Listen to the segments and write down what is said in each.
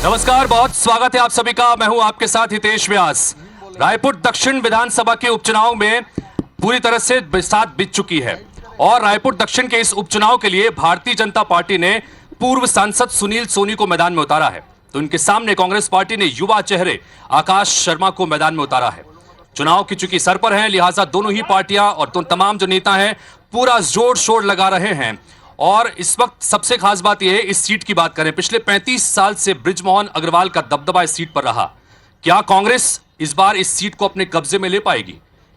नमस्कार, बहुत स्वागत है आप सभी का। मैं हूं आपके साथ हितेश व्यास। रायपुर दक्षिण विधानसभा के उपचुनाव में पूरी तरह से बरसात बीत चुकी है और रायपुर दक्षिण के इस उपचुनाव के लिए भारतीय जनता पार्टी ने पूर्व सांसद सुनील सोनी को मैदान में उतारा है, तो इनके सामने कांग्रेस पार्टी ने युवा चेहरे आकाश शर्मा को मैदान में उतारा है। चुनाव की चुकी सर पर है, लिहाजा दोनों ही पार्टियां और तमाम जो नेता हैं पूरा जोर शोर लगा रहे हैं। और इस वक्त सबसे खास बात यह है, इस सीट की बात करें, पिछले 35 साल से बृजमोहन अग्रवाल का दबदबा इस सीट पर रहा। क्या कांग्रेस इस बार इस सीट को अपने कब्जे में ले पाएगी?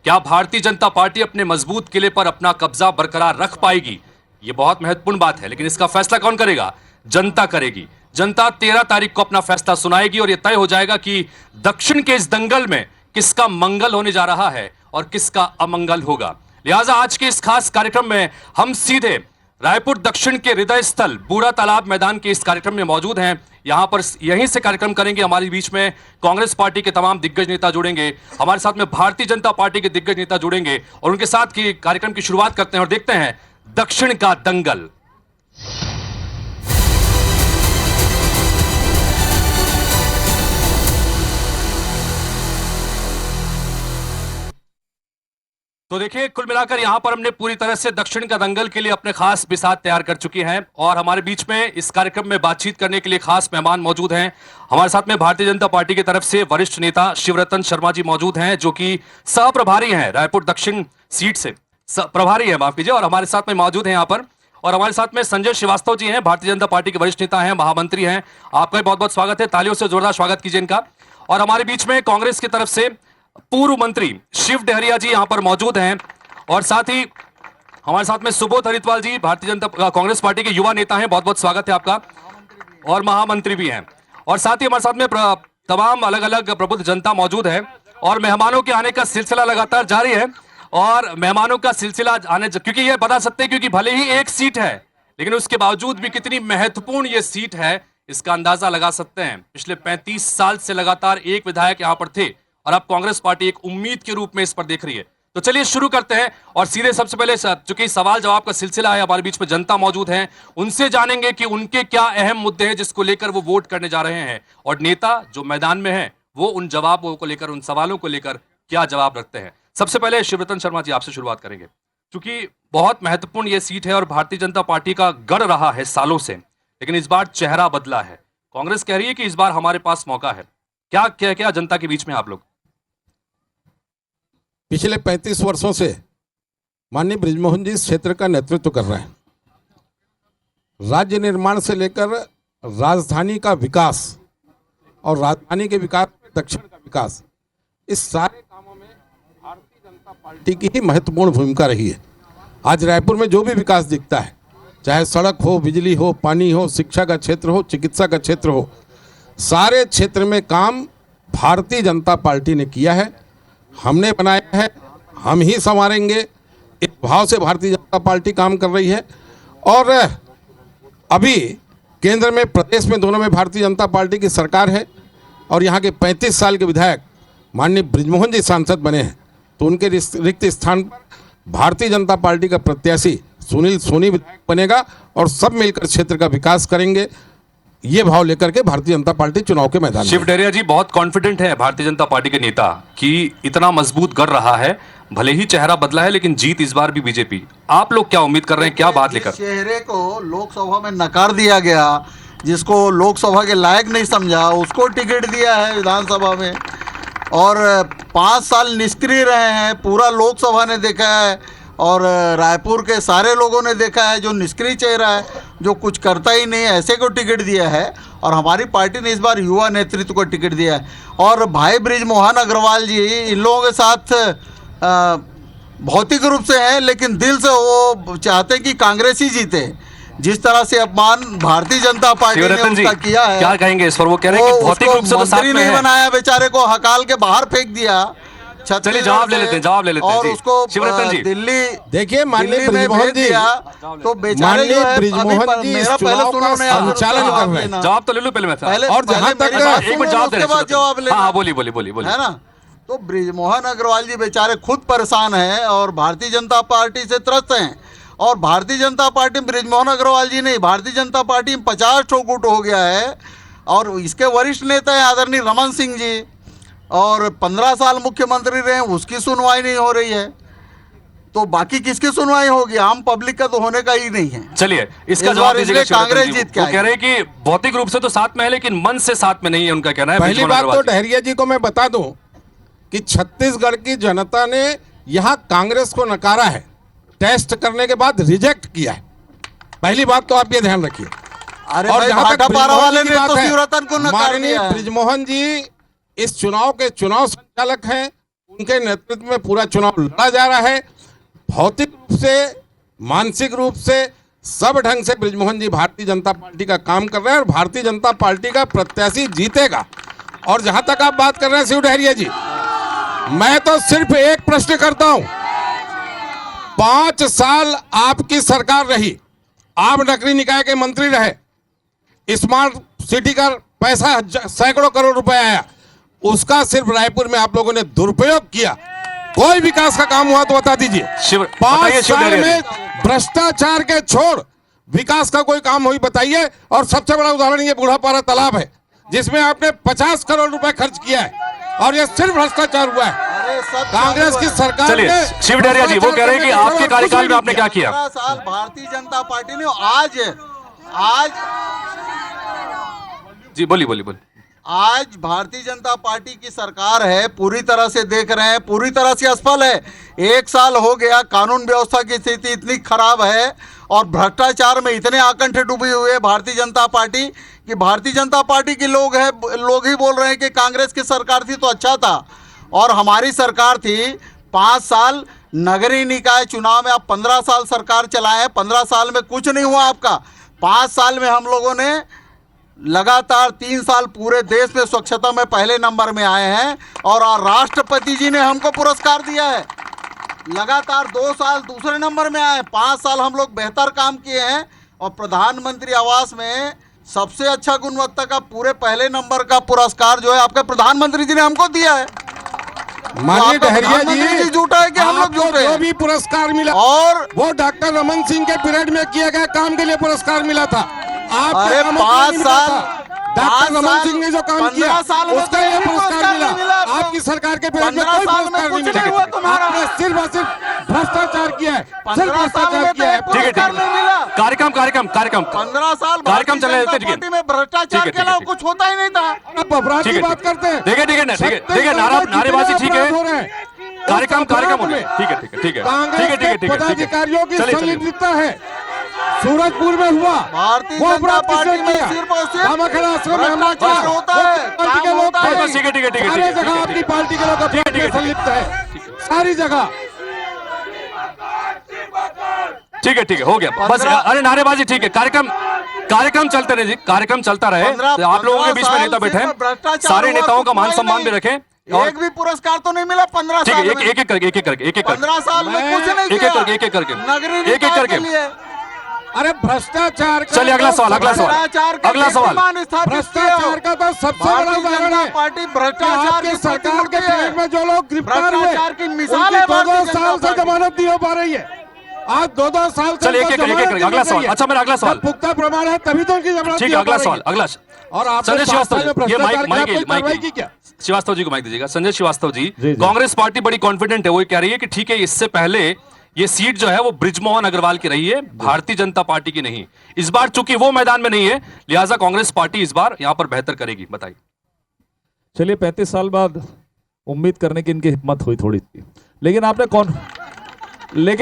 क्या भारतीय जनता पार्टी अपने मजबूत किले पर अपना कब्जा बरकरार रख पाएगी? यह बहुत महत्वपूर्ण बात है, लेकिन इसका फैसला कौन करेगा? जनता करेगी। जनता 13 तारीख को अपना फैसला सुनाएगी और यह तय हो जाएगा कि दक्षिण के इस दंगल में किसका मंगल होने जा रहा है और किसका अमंगल होगा। लिहाजा आज के इस खास कार्यक्रम में हम सीधे रायपुर दक्षिण के हृदय स्थल बूढ़ा तालाब मैदान के इस कार्यक्रम में मौजूद हैं। यहां पर यहीं से कार्यक्रम करेंगे। हमारे बीच में कांग्रेस पार्टी के तमाम दिग्गज नेता जुड़ेंगे, हमारे साथ में भारतीय जनता पार्टी के दिग्गज नेता जुड़ेंगे और उनके साथ की कार्यक्रम की शुरुआत करते हैं और देखते हैं दक्षिण का दंगल। तो देखिए, कुल मिलाकर यहां पर हमने पूरी तरह से दक्षिण का दंगल के लिए अपने खास बिसात तैयार कर चुकी हैं और हमारे बीच में इस कार्यक्रम में बातचीत करने के लिए खास मेहमान मौजूद हैं। हमारे साथ में भारतीय जनता पार्टी की तरफ से वरिष्ठ नेता शिवरतन शर्मा जी मौजूद हैं, जो कि सह प्रभारी हैं, रायपुर दक्षिण सीट से प्रभारी है, माफ कीजिए। और हमारे साथ में मौजूद हैं यहाँ पर, और हमारे साथ में संजय श्रीवास्तव जी हैं, भारतीय जनता पार्टी के वरिष्ठ नेता हैं, महामंत्री हैं। आपका बहुत बहुत स्वागत है, तालियों से जोरदार स्वागत कीजिए इनका। और हमारे बीच में कांग्रेस की तरफ से पूर्व मंत्री शिव डहरिया जी यहां पर मौजूद हैं और साथ ही हमारे साथ में सुबोध हरितवाल जी, भारतीय जनता कांग्रेस पार्टी के युवा नेता हैं, बहुत बहुत स्वागत है आपका, और महामंत्री भी हैं। और साथ ही हमारे साथ में तमाम अलग अलग प्रबुद्ध जनता मौजूद है और मेहमानों के आने का सिलसिला लगातार जारी है। और मेहमानों का सिलसिला आने, क्योंकि ये बता सकते हैं, क्योंकि भले ही एक सीट है लेकिन उसके बावजूद भी कितनी महत्वपूर्ण ये सीट है इसका अंदाजा लगा सकते हैं। पिछले 35 साल से लगातार एक विधायक यहां पर थे और अब कांग्रेस पार्टी एक उम्मीद के रूप में इस पर देख रही है। तो चलिए शुरू करते हैं और सीधे सबसे पहले चूंकि सवाल जवाब का सिलसिला है, हमारे बीच में जनता मौजूद हैं, उनसे जानेंगे कि उनके क्या अहम मुद्दे हैं जिसको लेकर वो वोट करने जा रहे हैं और नेता जो मैदान में है वो उन जवाबों को लेकर, उन सवालों को लेकर क्या जवाब रखते हैं। सबसे पहले शिवरतन शर्मा जी आपसे शुरुआत करेंगे, क्योंकि बहुत महत्वपूर्ण ये सीट है और भारतीय जनता पार्टी का गढ़ रहा है सालों से, लेकिन इस बार चेहरा बदला है। कांग्रेस कह रही है कि इस बार हमारे पास मौका है। क्या क्या क्या जनता के बीच में आप लोग? पिछले 35 वर्षों से माननीय बृजमोहन जी इस क्षेत्र का नेतृत्व कर रहे हैं। राज्य निर्माण से लेकर राजधानी का विकास और राजधानी के विकास, दक्षिण का विकास, इस सारे कामों में भारतीय जनता पार्टी की ही महत्वपूर्ण भूमिका रही है। आज रायपुर में जो भी विकास दिखता है, चाहे सड़क हो, बिजली हो, पानी हो, शिक्षा का क्षेत्र हो, चिकित्सा का क्षेत्र हो, सारे क्षेत्र में काम भारतीय जनता पार्टी ने किया है, हमने बनाया है, हम ही संवारेंगे, इस भाव से भारतीय जनता पार्टी काम कर रही है। और अभी केंद्र में, प्रदेश में, दोनों में भारतीय जनता पार्टी की सरकार है और यहाँ के 35 साल के विधायक माननीय बृजमोहन जी सांसद बने हैं, तो उनके रिक्त स्थान पर भारतीय जनता पार्टी का प्रत्याशी सुनील सोनी विधायक बनेगा और सब मिलकर क्षेत्र का विकास करेंगे, ये भाव लेकर के भारतीय जनता पार्टी चुनाव के मैदान में। शिव डहरिया जी बहुत कॉन्फिडेंट है भारतीय जनता पार्टी के नेता कि इतना मजबूत कर रहा है, भले ही चेहरा बदला है लेकिन जीत इस बार भी बीजेपी। आप लोग क्या उम्मीद कर रहे हैं, क्या बात लेकर? चेहरे को लोकसभा में नकार दिया गया, जिसको लोकसभा के लायक नहीं समझा, उसको टिकट दिया है विधानसभा में, और 5 साल निष्क्रिय रहे हैं, पूरा लोकसभा ने देखा है और रायपुर के सारे लोगों ने देखा है जो निष्क्रिय चेहरा है, जो कुछ करता ही नहीं है, ऐसे को टिकट दिया है। और हमारी पार्टी ने इस बार युवा नेतृत्व को टिकट दिया है। और भाई बृजमोहन अग्रवाल जी इन लोगों के साथ भौतिक रूप से हैं, लेकिन दिल से वो चाहते हैं कि कांग्रेस ही जीते। जिस तरह से अपमान भारतीय जनता पार्टी ने उसका किया है, क्या कहेंगे इस पर? वो कह रहे हैं कि भौतिक रूप से तो साथ में नहीं बनाया, बेचारे को हकाल के बाहर फेंक दिया। चलिए जवाब ले लेते हैं, और उसको शिवरतन जी दिल्ली, देखिए माननीय बृजमोहन जी, तो बेचारे जो है, बृजमोहन जी मेरा पहले सुनो, संचालन कर रहे हैं। जवाब तो ले लो पहले मैं था। और जहां तक एक मिनट जवाब दे रहे हैं, जवाब ले, हाँ बोलिए है ना। तो बृजमोहन अग्रवाल जी बेचारे खुद परेशान हैं और भारतीय जनता पार्टी से त्रस्त हैं। और भारतीय जनता पार्टी में बृजमोहन अग्रवाल जी नहीं, भारतीय जनता पार्टी में 50 ठो गुट हो गया है और इसके वरिष्ठ नेता हैं आदरणीय रमन सिंह जी, और 15 साल मुख्यमंत्री रहे, उसकी सुनवाई नहीं हो रही है, तो बाकी किसकी सुनवाई होगी? आम पब्लिक का तो होने का ही नहीं है। चलिए इसका इस जवाब बार दीजिएगा इसलिए कांग्रेस शिवरतन जी। जीत के वो कह रहे हैं कि भौतिक रूप से तो साथ में है लेकिन मन से साथ में नहीं है, उनका कहना है। पहली बृजमोहन बात तो अग्रवाल जी। डहरिया जी को मैं बता दूं कि छत्तीसगढ़ की जनता ने यहां कांग्रेस को नकारा है, टेस्ट करने के बाद रिजेक्ट किया है। पहली बात तो आप ये ध्यान रखिए। अरे और भाई, जहां तक भाटापारा वाले ब्रिजमोहन जी ने की तो बात है, शिवरतन को नकार माननीय दिया है। ब्रिजमोहन जी इस चुनाव के चुनाव संचालक हैं, उनके नेतृत्व में पूरा चुनाव लड़ा जा रहा है। भौतिक रूप से, मानसिक रूप से, सब ढंग से ब्रिजमोहन जी भारतीय जनता पार्टी का काम कर रहे हैं और भारतीय जनता पार्टी का प्रत्याशी जीतेगा। और जहां तक आप बात कर रहे हैं शिव डहरिया जी, मैं तो सिर्फ एक प्रश्न करता हूं। 5 साल आपकी सरकार रही, आप नगरीय निकाय के मंत्री रहे, स्मार्ट सिटी का पैसा सैकड़ों करोड़ रुपए आया, उसका सिर्फ रायपुर में आप लोगों ने दुरुपयोग किया। कोई विकास का काम हुआ तो बता दीजिए। बताइए 5 शिव साल डहरिया में जी। भ्रष्टाचार के छोड़ विकास का कोई काम हुई बताइए। और सबसे बड़ा उदाहरण ये बूढ़ापारा तालाब है, जिसमें आपने 50 करोड़ रुपए खर्च किया है और ये सिर्फ भ्रष्टाचार हुआ है। अरे सब कांग्रेस चालू की है। सरकार चलिए ने शिव डहरिया जी वो कह रहे हैं कि आपके कार्यकाल में आपने क्या किया? 15 साल भारतीय जनता पार्टी ने आज जी बोलिए बोलिए बोलिए। आज भारतीय जनता पार्टी की सरकार है, पूरी तरह से देख रहे हैं, पूरी तरह से असफल है। 1 साल हो गया, कानून व्यवस्था की स्थिति इतनी खराब है और भ्रष्टाचार में इतने आकंठे डूबी हुई है भारतीय जनता पार्टी कि भारतीय जनता पार्टी के लोग ही बोल रहे हैं कि कांग्रेस की सरकार थी तो अच्छा था और हमारी सरकार थी। 5 साल नगरीय निकाय चुनाव में आप 15 साल सरकार चलाए हैं, 15 साल में कुछ नहीं हुआ आपका। 5 साल में हम लोगों ने लगातार 3 साल पूरे देश में स्वच्छता में पहले नंबर में आए हैं और राष्ट्रपति जी ने हमको पुरस्कार दिया है। लगातार 2 साल दूसरे नंबर में आए, 5 साल हम लोग बेहतर काम किए हैं और प्रधानमंत्री आवास में सबसे अच्छा गुणवत्ता का पूरे पहले नंबर का पुरस्कार जो है आपके प्रधानमंत्री जी ने हमको दिया है। माननीय तो आपका डहरिया प्रधानमंत्री जी, झूठा है कि हम लोग आपको झूठे जो हैं? भी पुरस्कार मिला और वो डॉक्टर रमन सिंह के पीरियड में किए गए काम के लिए पुरस्कार मिला था। आपके अरे कामों के लिए 5 नहीं मिला साल था। डॉक्टर रमन सिंह ने जो काम 15 किया साल में उसका तो ये एक भी पुरस्कार पुरस्कार नहीं मिला मिला। आपको। आपकी सरकार के पीरियड में 15 कोई साल में पुरस्कार नहीं कुछ मिला। नहीं हुआ तुम्हारा। आपने सिर्फ और सिर्फ भ्रष्टाचार किया है, सिर्फ 15 साल भ्रष्टाचार में तो किया है। एक ठीक है पुरस्कार नहीं मिला। कार्यक्रम 15 साल कार्यक्रम चले भारतीय जाते, जनता ठीक है। पार्टी में भ्रष्टाचार ठीक के है, अलावा ठीक है। कुछ होता ही नहीं था। आप अपराध ठीक की है, बात करते हैं। देखिए देखिए नारेबाजी ठीक है। कार्यक्रम बोले ठीक है ठीक है ठीक है कांग्रेस ठीक है ठीक के है ठीक है पदाधिकारियों की चलिए चलिए संलिप्तता है। सूरजपुर में हुआ भारतीय वो जनता अपराध पार्टी किसने में किया? सिर्फ और सिर्फ रामाखड़ा आश्रम में हमला किया। भ्रष्टाचार होता वो है, पार्टी के काम लोग होता है। थे। ठीक है ठीक है ठीक है सारी ठीक है, जगह ठीक है, आपकी ठीक है। पार्टी के लोग अपराध ठीक है, में ठीक है, संलिप्त है, सारी जगह। ठीक है हो गया बस। अरे नारेबाजी ठीक है। कार्यक्रम चलते रहे जी, कार्यक्रम चलता रहे। 15 आप लोगों के बीच में साल नेता बैठे सिर्फ हैं, भ्रष्टाचार सारे हुआ, नेताओं का कुछ मान हुआ ही सम्मान भी नहीं। रखें और एक भी पुरस्कार तो नहीं मिला 15 ठीक साल है में। एक एक करके 15 साल में कुछ नहीं एक किया। करके एक करके नगरीय एक निकाय करके के लिए अरे भ्रष्टाचार का चलिए अगला तो सवाल भ्रष्टाचार के अगला सवाल कीर्तिमान स्थापित भ्रष्टाचार का तो सबसे बड़ा भारतीय उदाहरण जनता है पार्टी कि भ्रष्टाचार आपकी की सरकार के प्रतिमूर्ति है। पीरियड में जो लोग गिरफ्तार हुए भ्रष्टाचार की मिसाल उनकी है 2-2 भारतीय साल जनता से पार्टी। जमानत नहीं हो पा रही है। आज 2-2 साल से चलिए, उनको एक-एक जमानत करके, नहीं अगला मिल सवाल। रही है। अच्छा, मेरा अगला सवाल। जब पुख्ता प्रमाण है तभी तो उनकी जमानत ठीक नहीं है हो पा अगला रही सवाल है। अगला और आपने संजय 5 श्रीवास्तव साल में जी, ये भ्रष्टाचार माइक की कार्रवाई की क्या? श्रीवास्तव जी को माइक दीजिएगा। संजय श्रीवास्तव जी, जी। कांग्रेस पार्टी बड़ी कॉन्फिडेंट है, वो कह रही है कि ठीक है इससे पहले ये सीट जो है वो बृजमोहन अग्रवाल की रही है, भारतीय जनता पार्टी की नहीं। इस बार चूंकि वो मैदान में नहीं है, लिहाजा कांग्रेस पार्टी इस बार यहां पर बेहतर करेगी। बताइए। चलिए 35 साल बाद उम्मीद करने की इनकी हिम्मत हुई थोड़ी सी, लेकिन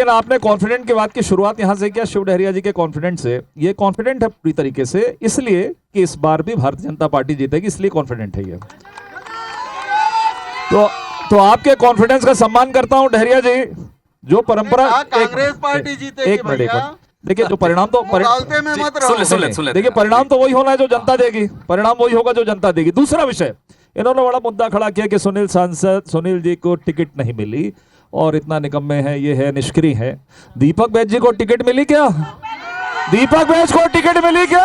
आपने कॉन्फिडेंट की बात की शुरुआत यहां से किया शिव डहरिया जी के कॉन्फिडेंट से। ये कॉन्फिडेंट है पूरी तरीके से, इसलिए कि इस बार भी भारतीय जनता पार्टी जीतेगी, इसलिए कॉन्फिडेंट है ये। तो आपके कॉन्फिडेंस का सम्मान करता हूं डहरिया जी। जो परंपरा कांग्रेस पार्टी जीतेगी एक मिनट भैया। देखिए जो परिणाम तो मुगालते में मत रहो। सुन ले। देखिए परिणाम तो वही होना है जो जनता देगी, परिणाम वही होगा जो जनता देगी। दूसरा विषय, इन्होंने बड़ा मुद्दा खड़ा किया कि सुनील जी को टिकट नहीं मिली और इतना निकम्मे है, ये है, निष्क्रिय है। दीपक बैज जी को टिकट मिली क्या? दीपक बैज को टिकट मिली क्या?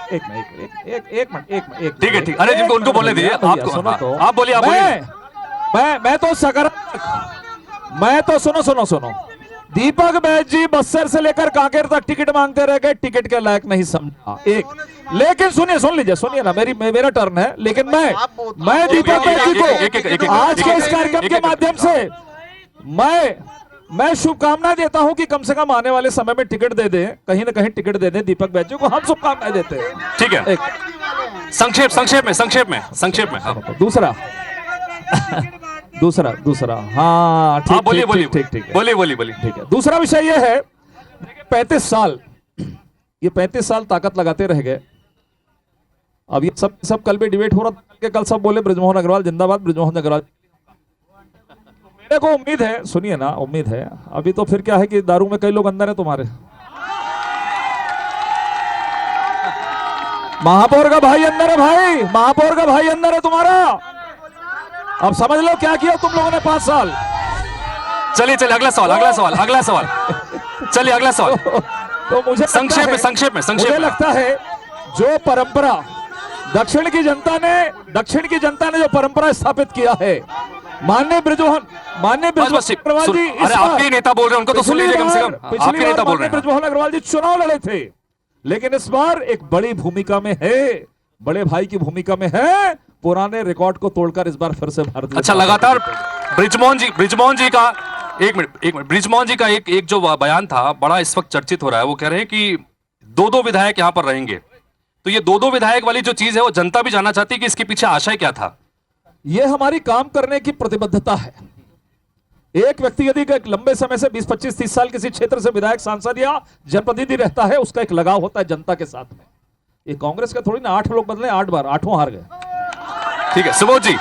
एक मिनट ठीक है ठीक। अरे जिनको उनको बोलने दीजिए। आपको आप बोलिए। मैं तो सकारात्मक, मैं तो सुनो दीपक बैज जी बस्तर से लेकर कांकेर तक टिकट मांगते रह गए, टिकट के लायक नहीं समझा एक। लेकिन सुनिए, सुन लीजिए, सुनिए ना, मेरा टर्न है। लेकिन मैं दीपक बैज जी को आज के इस कार्यक्रम के माध्यम से मैं शुभकामनाएं देता हूं कि कम से कम आने वाले समय में टिकट दे दें, कहीं ना कहीं टिकट दे दें दीपक बैज जी को, हम शुभकामनाएं देते हैं। ठीक है, संक्षेप में हाँ। दूसरा हाँ ठीक, बोलिए ठीक है। दूसरा विषय यह है, 35 साल ताकत लगाते रह गए। अब ये सब कल भी डिबेट हो रहा था कि कल सब बोले बृजमोहन अग्रवाल जिंदाबाद, बृजमोहन अग्रवाल। मेरे को उम्मीद है, सुनिए ना, उम्मीद है, अभी तो फिर क्या है कि दारू में कई लोग अंदर है तुम्हारे। महापौर का भाई अंदर है, भाई महापौर का भाई अंदर है तुम्हारा। अब समझ लो क्या किया तुम लोगों ने 5 साल। चलिए अगला सवाल चलिए अगला सवाल। तो मुझे संक्षेप में लगता है जो परंपरा दक्षिण की जनता ने जो परंपरा स्थापित किया है, माननीय बृजमोहन अग्रवाल जी, अरे आपके नेता बोल रहे हैं, उनको तो सुन लीजिए कम से कम। आपके नेता बोल रहे हैं। बृजमोहन अग्रवाल जी चुनाव लड़े थे, लेकिन इस बार एक बड़ी भूमिका में है, बड़े भाई की भूमिका में है, पुराने रिकॉर्ड को तोड़कर इस बार फिर से भारतीय। अच्छा, लगातार बृजमोहन जी का एक मिनट बृजमोहन जी का एक जो बयान था बड़ा इस वक्त चर्चित हो रहा है। वो कह रहे हैं कि 2 विधायक यहां पर रहेंगे। तो ये 2 विधायक वाली जो चीज है वो जनता भी जानना चाहती है कि इसके पीछे आशय क्या था। ये हमारी काम करने की प्रतिबद्धता है। एक व्यक्ति यदि एक लंबे समय से 20, 25, 30 साल किसी क्षेत्र से विधायक, सांसद या जनप्रतिनिधि रहता है, उसका एक लगाव होता है जनता के साथ में। ये कांग्रेस का थोड़ी ना 8 लोग बदले 8 बार, 8वां हार गए। ठीक है, सुबोध जी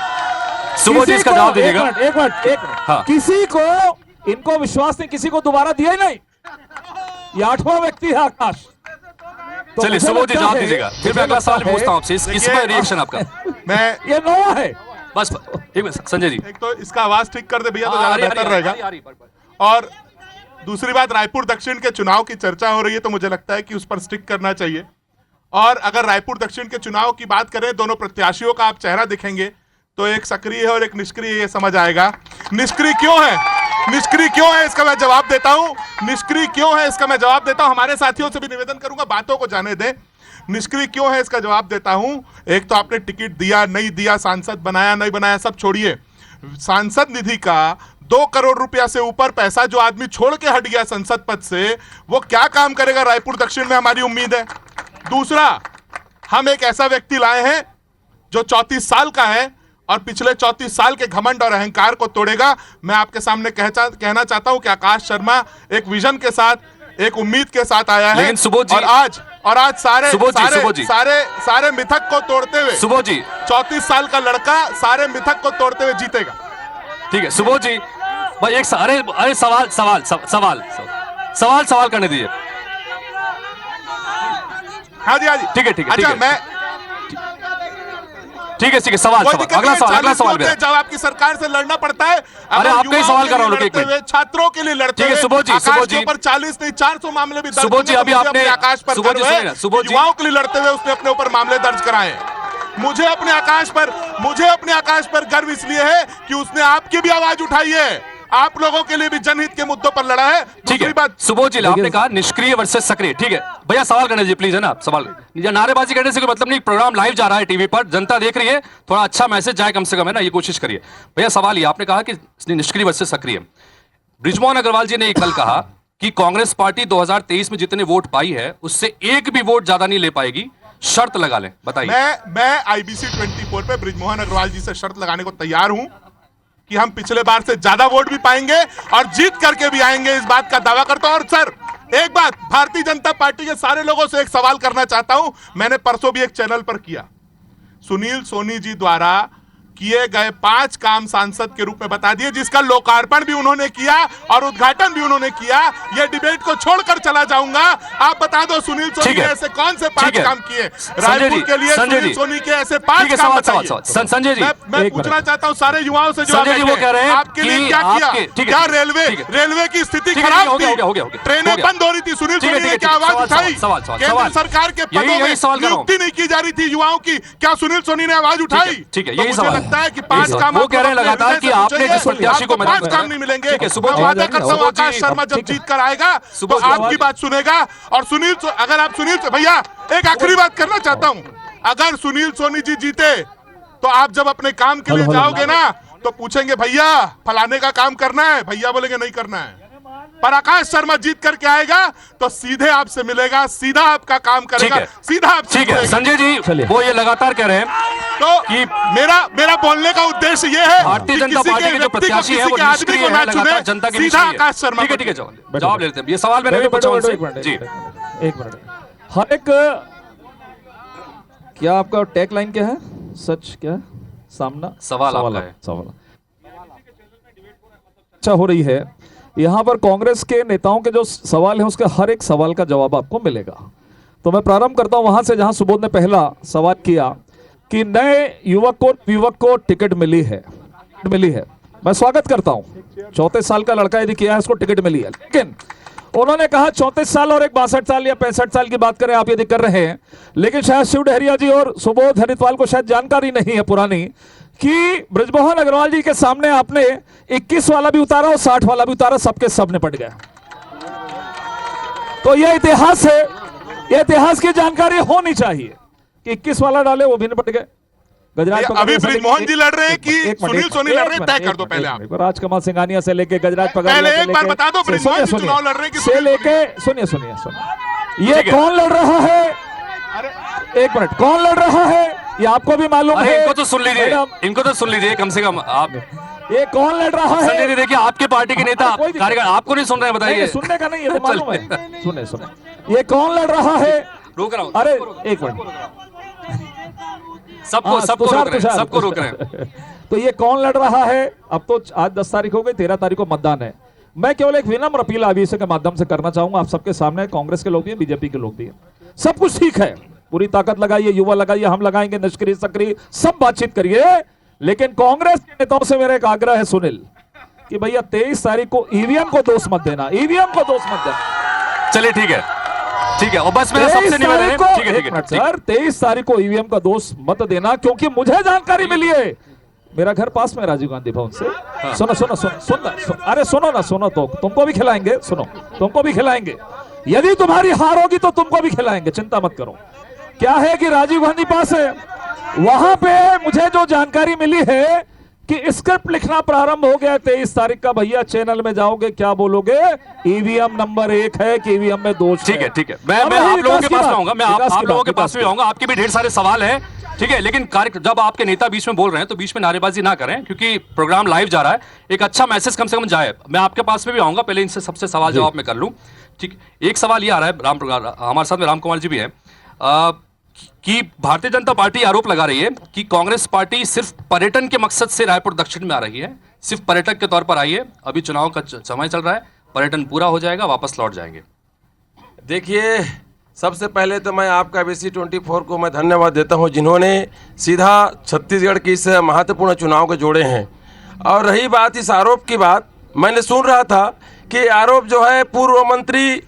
इसका जवाब दीजिएगा। एक मिनट हाँ। किसी को इनको विश्वास नहीं, किसी को दोबारा दिया ही नहीं। ये 8वां व्यक्ति है आकाश। तो चलिए सुबोध जी जवाब दीजिएगा, फिर मैं अगला सवाल पूछता हूं आपसे। इस पर रिएक्शन आपका। मैं ये नया है बस एक मिनट संजय जी, एक तो इसका आवाज ठीक कर दे भैया तो ज्यादा बेहतर रहेगा। और दूसरी बात, रायपुर दक्षिण के चुनाव की चर्चा हो रही है, तो मुझे लगता है कि उस पर स्टिक करना चाहिए। और अगर रायपुर दक्षिण के चुनाव की बात करें, दोनों प्रत्याशियों का आप चेहरा दिखेंगे तो एक सक्रिय है और एक निष्क्रिय, ये समझ आएगा। निष्क्रिय क्यों है इसका मैं जवाब देता हूं। हमारे साथियों से भी निवेदन करूंगा, बातों को जाने दें। निष्क्रिय क्यों है इसका जवाब देता हूं। एक तो आपने टिकट दिया नहीं दिया, सांसद बनाया नहीं बनाया, सब छोड़िए। सांसद निधि का 2 करोड़ रुपया से ऊपर पैसा जो आदमी छोड़ के हट गया संसद पद से, वो क्या काम करेगा रायपुर दक्षिण में, हमारी उम्मीद है। दूसरा, हम एक ऐसा व्यक्ति लाए हैं जो 34 साल का है और पिछले 34 साल के घमंड और अहंकार को तोड़ेगा। मैं आपके सामने कहना चाहता हूं कि आकाश शर्मा एक विजन के साथ, एक उम्मीद के साथ आया है। लेकिन सुबोध जी, और आज सारे मिथक को तोड़ते हुए, सुबोध जी 34 साल का लड़का सारे मिथक को तोड़ते हुए जीतेगा। ठीक है सुबोध जी, भाई एक अरे सवाल करने दीजिए। हाँ जी ठीक है अच्छा, मैं ठीक है अगला सवाल जब आपकी सरकार से लड़ना पड़ता है, अरे आपका ही सवाल कर रहा हूँ, छात्रों के लिए लड़ते हुए सुबोध जी ऊपर 40 नहीं 400 मामले भी दर्ज। सुबोध जी, अभी आपने आकाश पर युवाओं के लिए लड़ते हुए उसने अपने ऊपर मामले दर्ज कराए। मुझे अपने आकाश पर गर्व इसलिए है कि उसने आपकी भी आवाज उठाई है, आप लोगों के लिए भी जनहित के मुद्दों पर लड़ा है। ठीक है बात सुबोध जी, आपने कहा निष्क्रिय वर्सेस सक्रिय। ठीक है भैया, सवाल करने दीजिए प्लीज, है ना। सवाल नारेबाजी करने से कोई मतलब नहीं, प्रोग्राम लाइव जा रहा है टीवी पर, जनता देख रही है, थोड़ा अच्छा मैसेज जाए कम से कम, है ना, ये कोशिश करिए। भैया सवाल ये, आपने कहा कि निष्क्रिय वर्सेस सक्रिय। बृजमोहन अग्रवाल जी ने कल कहा कि कांग्रेस पार्टी 2023 में जितने वोट पाई है उससे एक भी वोट ज्यादा नहीं ले पाएगी, शर्त लगा लें। बताइए। मैं IBC 24 पे बृजमोहन अग्रवाल जी से शर्त लगाने को तैयार हूं कि हम पिछले बार से ज्यादा वोट भी पाएंगे और जीत करके भी आएंगे, इस बात का दावा करता हूं। और सर एक बात, भारतीय जनता पार्टी के सारे लोगों से एक सवाल करना चाहता हूं, मैंने परसों भी एक चैनल पर किया। सुनील सोनी जी द्वारा किए गए 5 काम सांसद के रूप में बता दिए, जिसका लोकार्पण भी उन्होंने किया और उद्घाटन भी उन्होंने किया। ये डिबेट को छोड़कर चला जाऊंगा, आप बता दो सुनील सोनी ने ऐसे कौन से 5 काम किए रायपुर के लिए, सुनील सोनी के ऐसे 5 काम बताइए। संजय जी, मैं पूछना चाहता हूं सारे युवाओं से जो वो कह रहे हैं आपके लिए क्या किया, क्या रेलवे की स्थिति खराब थी, ट्रेनें बंद हो रही थी, सुनील सोनी ने क्या आवाज उठाई, केंद्र सरकार के पदों में नियुक्ति नहीं की जा रही थी युवाओं की, क्या सुनील सोनी ने आवाज उठाई? ठीक है, यही सवाल लगता है कि 5 एक- काम वो आप कह रहे हैं लोग अपने लगातार हृदय कि से आपने पूछेंगे, जिस प्रत्याशी को आपको मैदान 5 में- काम नहीं मिलेंगे। ठीक है, सुबोध मैं जी, वादा आ जाएंगे। करता हूं सुबोध जी, आकाश शर्मा जब ठीक है। जीत कर आएगा तो सुबोध जी, आपकी बात सुनेगा। और अगर आप सुनील भैया एक आखिरी बात करना चाहता हूं, अगर सुनील सोनी जी जीते तो आप जब अपने काम के लिए हेलो, जाओगे ना तो पूछेंगे भैया फलाने का काम करना है, भैया बोलेंगे नहीं करना है। पर आकाश शर्मा जीत करके आएगा तो सीधे आपसे मिलेगा, सीधा आपका काम ठीक करेगा, है, सीधा आपसे ठीक है मिलेगा। संजय जी, चलिए। वो ये लगातार कह रहे हैं तो कि मेरा बोलने का उद्देश्य ये है भारतीय कि जनता किसी पार्टी के जो व्यक्ति को, प्रत्याशी है किसी वो के आदमी निष्क्रिय को है, ना लगातार चुने, जनता के सीधा निष्क्रिय है। आकाश शर्मा ठीक है, को ठीक है, जवाब ले लेते हैं। ये सवाल मैंने भी पूछा बैठो, उनसे। एक मिनट, जी, एक मिनट। हर एक क्या आपका टैग लाइन क्या है? सच क्या है? सामना सवाल आपका है। सवाल अच्छा हो रही है। यहाँ पर कांग्रेस के नेताओं के जो सवाल है उसके हर एक सवाल का जवाब आपको मिलेगा। तो मैं प्रारंभ करता हूं वहां से जहां सुबोध ने पहला सवाल किया कि नए युवक को टिकट मिली है। मैं स्वागत करता हूं। 34 साल का लड़का यदि किया है उसको टिकट मिली है, लेकिन उन्होंने कहा 34 साल और एक 62 साल या 65 साल की बात करें आप यदि कर रहे हैं, लेकिन शायद शिव डहरिया जी और सुबोध हरिद्वाल को शायद जानकारी नहीं है पुरानी कि बृजमोहन अग्रवाल जी के सामने आपने 21 वाला भी उतारा और 60 वाला भी उतारा, सबके सब निपट गया। तो यह इतिहास है, यह इतिहास की जानकारी होनी चाहिए कि 21 वाला डाले वो भी निपट गए। गजराज अभी बृजमोहन जी लड़ रहे हैं कि सुनील सोनी लड़ रहे हैं, तय कर दो पहले आप। राजकमल सिंघानिया से लेके गजराज पगारिया पहले से एक बार लेके- बता दो बृजमोहन जी चुनाव लड़ रहे हैं कि से लेके सुनिए ये ठीक है। कौन लड़ रहा है? एक मिनट, कौन लड़ रहा है ये आपको भी मालूम अरे है? इनको तो सुन लीजिए, मैडम, इनको तो सुन लीजिए कम से कम आप। ये कौन लड़ रहा है? संजय जी देखिए, आपके पार्टी के नेता कोई दिक्कत कार्यकर्ता आपको नहीं सुन रहे हैं, नहीं, बताइए। सुनने का नहीं है, तो मालूम है। सुने ये कौन लड़ रहा है? रोक रहा हूं, अरे एक मिनट, सबको सबको रोक रहे हैं, सबको रोक रहे हैं। तो ये कौन लड़ रहा है? अब तो आज 10 तारीख हो गई, 13 तारीख को मतदान है। मैं केवल एक विनम्र अपील आवीसे के माध्यम से करना चाहूंगा आप सबके सामने। कांग्रेस के लोग भी हैं, बीजेपी के लोग भी हैं, सब कुछ ठीक है, पूरी ताकत लगाइए, युवा लगाइए, हम लगाएंगे, निष्क्रिय सक्रिय सब बातचीत करिए। लेकिन कांग्रेस के नेताओं से मेरा एक आग्रह है सुनील, कि भैया 23 तारीख को ईवीएम को दोष मत देना, ईवीएम को दोष मत देना। चलिए ठीक है, ठीक है, और बस मेरा सबसे निवेदन है, ठीक है, ठीक है, ठीक है। सर 23 तारीख को ईवीएम का दोष मत देना, क्योंकि मुझे जानकारी मिली है, मेरा घर पास में राजीव गांधी भवन से। अरे सुनो ना, सुनो तो तुमको भी खिलाएंगे, सुनो तुमको भी खिलाएंगे, यदि तुम्हारी हार होगी तो तुमको भी खिलाएंगे, चिंता मत करो। क्या है कि राजीव गांधी पास है, वहां पे मुझे जो जानकारी मिली है कि स्क्रिप्ट लिखना प्रारंभ हो गया 23 तारीख का। भैया चैनल में जाओगे क्या बोलोगे? ईवीएम नंबर 1 है कि ईवीएम में दोष ठीक है, ठीक है, मैं आप लोगों के पास में आऊंगा, मैं आप लोगों के पास भी आऊंगा, आपके भी ढेर सारे सवाल हैं, ठीक है। लेकिन जब आपके नेता बीच में बोल रहे हैं तो बीच में नारेबाजी ना करें, क्योंकि प्रोग्राम लाइव जा रहा है, एक अच्छा मैसेज कम से कम जाए। मैं आपके पास में भी आऊंगा, पहले इनसे सबसे सवाल जवाब में कर लूं, ठीक। एक सवाल ये आ रहा है, हमारे साथ में राम कुमार जी भी हैं, कि भारतीय जनता पार्टी आरोप लगा रही है कि कांग्रेस पार्टी सिर्फ पर्यटन के मकसद से रायपुर दक्षिण में आ रही है, सिर्फ पर्यटक के तौर पर आई है। अभी चुनाव का समय चल रहा है, पर्यटन पूरा हो जाएगा, वापस लौट जाएंगे। देखिए, सबसे पहले तो मैं आपका बीसी 24 को मैं धन्यवाद देता हूं, जिन्होंने सीधा छत्तीसगढ़ की इस महत्वपूर्ण चुनाव को जोड़े हैं। और रही बात इस आरोप की बात, मैंने सुन रहा था कि आरोप जो है पूर्व मंत्री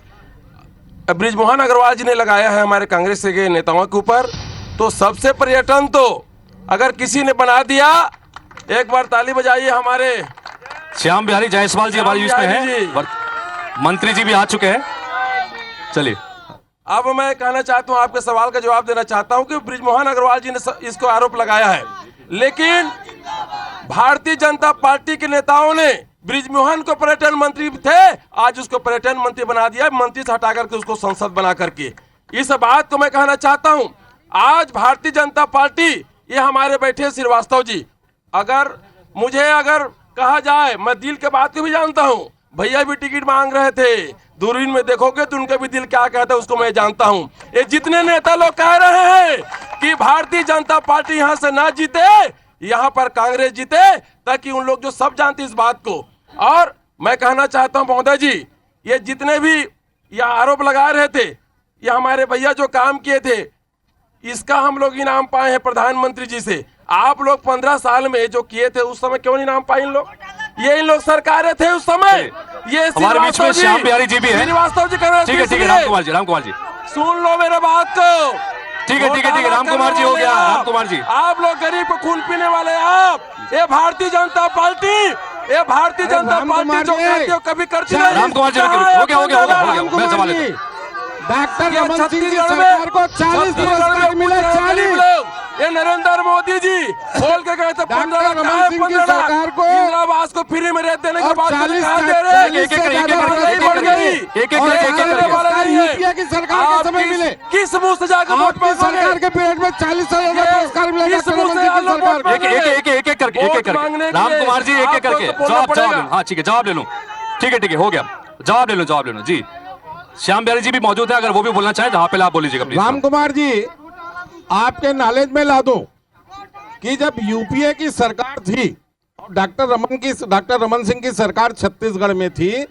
बृजमोहन अग्रवाल जी ने लगाया है हमारे कांग्रेस के नेताओं के ऊपर। तो सबसे पर्यटन तो अगर किसी ने बना दिया, एक बार ताली बजाइए हमारे श्याम बिहारी जायसवाल जी हमारे बीच में हैं, मंत्री जी भी आ चुके हैं। चलिए, अब मैं कहना चाहता हूं, आपके सवाल का जवाब देना चाहता हूं कि बृजमोहन अग्रवाल जी ने इसको आरोप लगाया है, लेकिन भारतीय जनता पार्टी के नेताओं ने बृजमोहन को पर्यटन मंत्री थे, आज उसको पर्यटन मंत्री बना दिया, मंत्री से हटा करके उसको संसद बना करके। इस बात को मैं कहना चाहता हूं, आज भारतीय जनता पार्टी, ये हमारे बैठे श्रीवास्तव जी, अगर कहा जाए, मैं दिल के बात को भी जानता हूं, भैया भी टिकट मांग रहे थे, दूरबीन में देखोगे तो उनका भी दिल क्या कहता है उसको मैं जानता हूं। ये जितने नेता लोग कह रहे हैं कि भारतीय जनता पार्टी यहां से ना जीते, यहां पर कांग्रेस जीते, ताकि उन लोग जो सब जानते इस बात को। और मैं कहना चाहता हूं महोदय जी, ये जितने भी ये आरोप लगा रहे थे, ये हमारे भैया जो काम किए थे, इसका हम लोग इनाम पाए हैं प्रधानमंत्री जी से। आप लोग 15 साल में जो किए थे उस समय क्यों इनाम पाए इन लोग? ये इन लोग सरकारें थे उस समय। ये हमारे बीच में श्याम बिहारी जी भी हैं। श्रीवास्तव जी ठीक है, ठीक है, राम कुमार जी सुन लो मेरे बात को। ठीक है ठीक है ठीक है, राम कुमार जी हो गया, राम कुमार जी। आप लोग गरीब को खून पीने वाले आप। ये भारतीय जनता पार्टी, ये भारतीय जनता राम पार्टी कुमार जो जी, करती है वो कभी करती नहीं। राम कुमार जी रुकिए, कहाँ है हो गया हो गया हो गया हो राम गया, मैं सवाल जी, लेता हूं। डॉक्टर ये रमन सिंह की छत्तीसगढ़ सरकार को में 40 पुरस्कार मिले, 40। ये नरेंद्र मोदी जी बोल के गए थे 15 लाख, रमन कहाँ है सिंह की 15 लाख? सरकार को इंदिरा आवास को फ्री में रेट देने के और बाद 40 कहाँ दे रहे हैं? एक एक करके, एक एक करके, महंगाई एक बढ़ एक गई। करके, एक एक और करके, एक एक सारे करके। पुरस्कार यूपीए की सरकार के आप समय मिले। किस मुंह से जाकर वोट आपकी सरकार मांगोगे? के पीरियड में 40 से ज्यादा पुरस्कार मिले किस डॉक्टर मुंह रमन से सिंह की आप लोग सरकार वोट को। एक एक एक एक एक करके, एक एक वोट मांगने करके, के राम लिए कुमार जी एक एक आपको करके तो बोलना जवाब पड़ेगा। लूं। हाँ ठीक है, जवाब ले लूं। ठीक है हो गया, जवाब ले लूं जी। श्याम बिहारी जी भी मौजूद है, अगर वो भी बोलना चाहे जहां पे आप बोल लीजिएगा प्लीज। राम कुमार जी, आपके नॉलेज में ला दूं कि जब यूपीए की सरकार थी और डॉक्टर रमन सिंह की सरकार छत्तीसगढ़ में थी,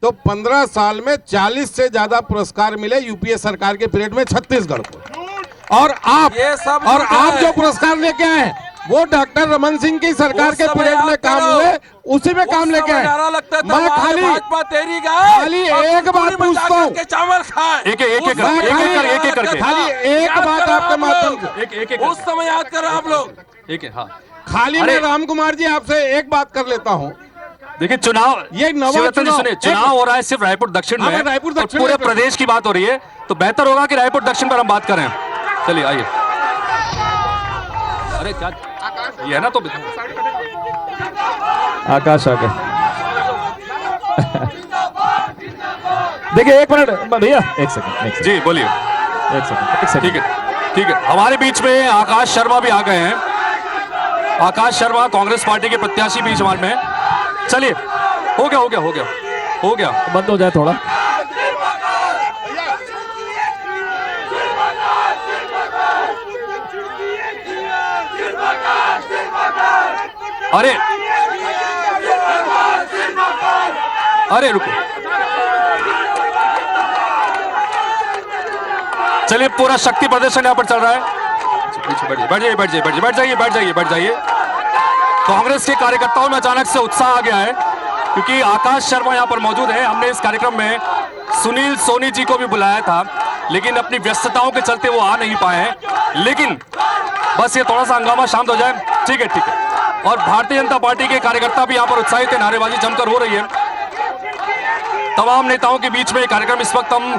तो 15 साल में 40 से ज्यादा पुरस्कार मिले यूपीए सरकार के पीरियड में छत्तीसगढ़ को। और ये सब आप झूठ है। जो पुरस्कार लेके आए वो डॉक्टर रमन सिंह की सरकार उस के समय पीरियड में आप काम करो। हुए, उसी में काम उस लेके समय नारा आए। लगता था, मैं "वाह, खाली भाजपा तेरी गाय", खाली और एक बात पूरी मचा पूछता हूं। करके चावल खाए। एक एक उस एक समय करके, नारा एक एक लगता करके, था। खाली एक याद बात करो आपके आप माध्यम लोग। से। एक उस समय याद करो आप लोग। ठीक है। हाँ खाली अरे- मैं राम कुमार जी आपसे एक बात कर लेता हूं। देखिए, चुनाव ये नवा शिवरतन जी चुनाव- सुनिए, चुनाव हो रहा है सिर्फ रायपुर दक्षिण हाँ, में, मैं रायपुर और दक्षिण पूरे में- प्रदेश की बात हो रही है, तो बेहतर होगा कि रायपुर दक्षिण पर हम बात करें। चलिए आइए। अरे क्या ये है ना, तो आकाश आ गए। देखिए एक मिनट भैया, एक सेकंड जी बोलिए। एक सेकंड ठीक है हमारे बीच में आकाश शर्मा भी आ गए हैं। आकाश शर्मा कांग्रेस पार्टी के प्रत्याशी बीच हमारे में हैं। चलिए, हो गया। बंद हो जाए थोड़ा। अरे रुको, चलिए पूरा शक्ति प्रदर्शन यहाँ पर चल रहा है। बैठ जाइए। कांग्रेस के कार्यकर्ताओं में अचानक से उत्साह आ गया है, क्योंकि आकाश शर्मा यहाँ पर मौजूद है। हमने इस कार्यक्रम में सुनील सोनी जी को भी बुलाया था, लेकिन अपनी व्यस्तताओं के चलते वो आ नहीं पाए हैं। लेकिन बस ये थोड़ा सा हंगामा शांत हो जाए। ठीक है। और भारतीय जनता पार्टी के कार्यकर्ता भी यहाँ पर उत्साहित है, नारेबाजी जमकर हो रही है तमाम नेताओं के बीच में। ये कार्यक्रम इस वक्त हम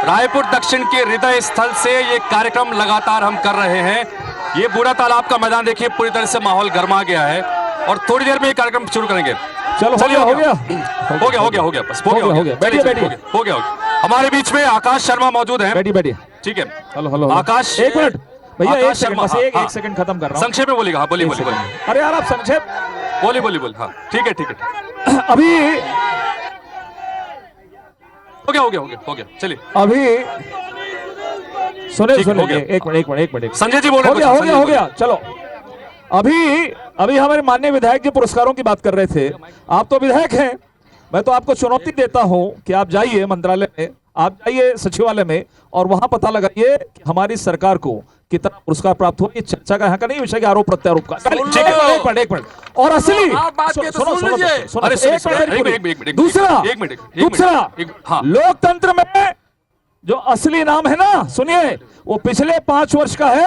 रायपुर दक्षिण के हृदय स्थल से ये कार्यक्रम लगातार हम कर रहे हैं। ये बूढ़ा तालाब का मैदान देखिए, पूरी तरह से माहौल गर्मा गया है, और थोड़ी देर में ये कार्यक्रम शुरू करेंगे। चलो चलिए, हो गया बस हो गया। बैठिए। हो गया। हमारे बीच में आकाश शर्मा मौजूद हैं। बैठिए। ठीक है, हेलो आकाश, एक मिनट भैया, आकाश एक सेकंड, शर्मा, बस एक हाँ। सेकंड खत्म कर रहा हूँ। संक्षेप में बोलिएगा। हाँ बोलिए। अरे यार आप संक्षेप। बोलिए। हाँ ठीक है। अभी हो गया। चलिए, अभी सुनिए ठीक, हो गया। एक मिनट संजय जी बोल रहे हैं। हो गया चलो। अभी हमारे माननीय विधायक जी पुरस्कारों की बात कर रहे थे। आप तो विधायक हैं, मैं तो आपको चुनौती देता हूं कि आप जाइए मंत्रालय में, आप जाइए सचिवालय में, और वहां पता लगाइए कि हमारी सरकार को कितना पुरस्कार प्राप्त हुआ। ये चर्चा का यहाँ का नहीं विषय, कि आरोप प्रत्यारोप का। एक मिनट। और असली आप बात किए तो सुन लीजिए। अरे एक मिनट। दूसरा हाँ। लोकतंत्र में जो असली नाम है ना, सुनिए, वो पिछले 5 वर्ष का है।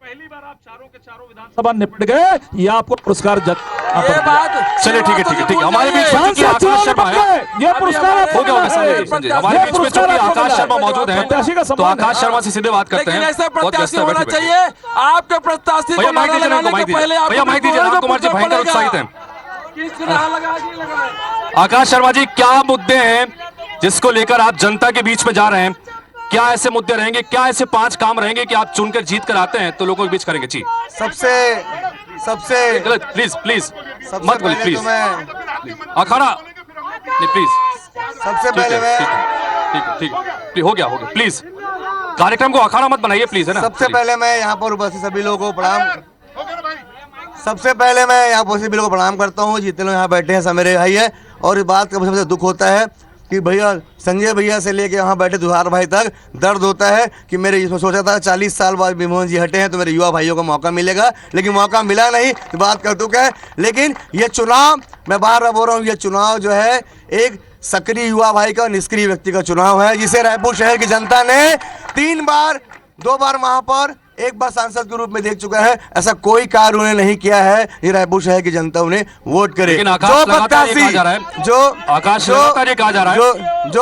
पहली बार आप चारों के चारों विधानसभा निपट गए, ये आपको पुरस्कार ये बात चलिए, ठीक है। हमारे बीच में चूंकि आकाश शर्मा है, ये पुरस्कार हो गया संजय। हमारे बीच में चूंकि आकाश शर्मा मौजूद है, प्रत्याशी का तो सम्मान है। आकाश शर्मा से सीधे बात करते लेकिन हैं। ऐसा बहुत व्यस्त प्रत्याशी है, होना बैठिए। चाहिए। आपके प्रत्याशी को भैया माइक नारा दीजिए, लगाने माइक के पहले दीजिए। भैया माइक दीजिए, राम कुमार जी भयंकर उत्साहित हैं। किस नारा लगा के लगाए? आकाश शर्मा जी, क्या मुद्दे हैं जिसको लेकर आप जनता के बीच में जा रहे हैं? क्या ऐसे मुद्दे रहेंगे, क्या ऐसे 5 काम रहेंगे कि आप चुनकर जीत कर आते हैं तो लोगों के बीच करेंगे? जी सबसे गलत, प्लीज मत बोलिए, पहले प्लीज तो मैं अखाड़ा नहीं, प्लीज। सबसे पहले मैं ठीक है, हो गया। प्लीज कार्यक्रम को अखाड़ा मत बनाइए, प्लीज, है ना। सबसे पहले मैं यहाँ पर उपस्थित सभी लोगों को प्रणाम करता हूँ। जितने लोग यहाँ बैठे हैं सब मेरे भाई है। और इस बात का मुझे सबसे दुख होता है कि भैया संजय भैया से लेके यहाँ बैठे दुहार भाई तक दर्द होता है कि मेरे इसमें सोचा था 40 साल बाद ब्रिजमोहन जी हटे हैं तो मेरे युवा भाइयों को मौका मिलेगा, लेकिन मौका मिला नहीं, तो बात कर चुका है। लेकिन ये चुनाव, मैं बार बार बोल रहा हूँ, ये चुनाव जो है एक सक्रिय युवा भाई का, निष्क्रिय व्यक्ति का चुनाव है, जिसे रायपुर शहर की जनता ने 3 बार 2 बार महापौर, 1 बार सांसद के रूप में देख चुका है। ऐसा कोई कार्य उन्हें नहीं किया है। ये रायपुर शहर की जनता उन्हें वोट करे। लेकिन आकाश लगातार ये कहा जा रहा है, लगातार ये कहा जा रहा है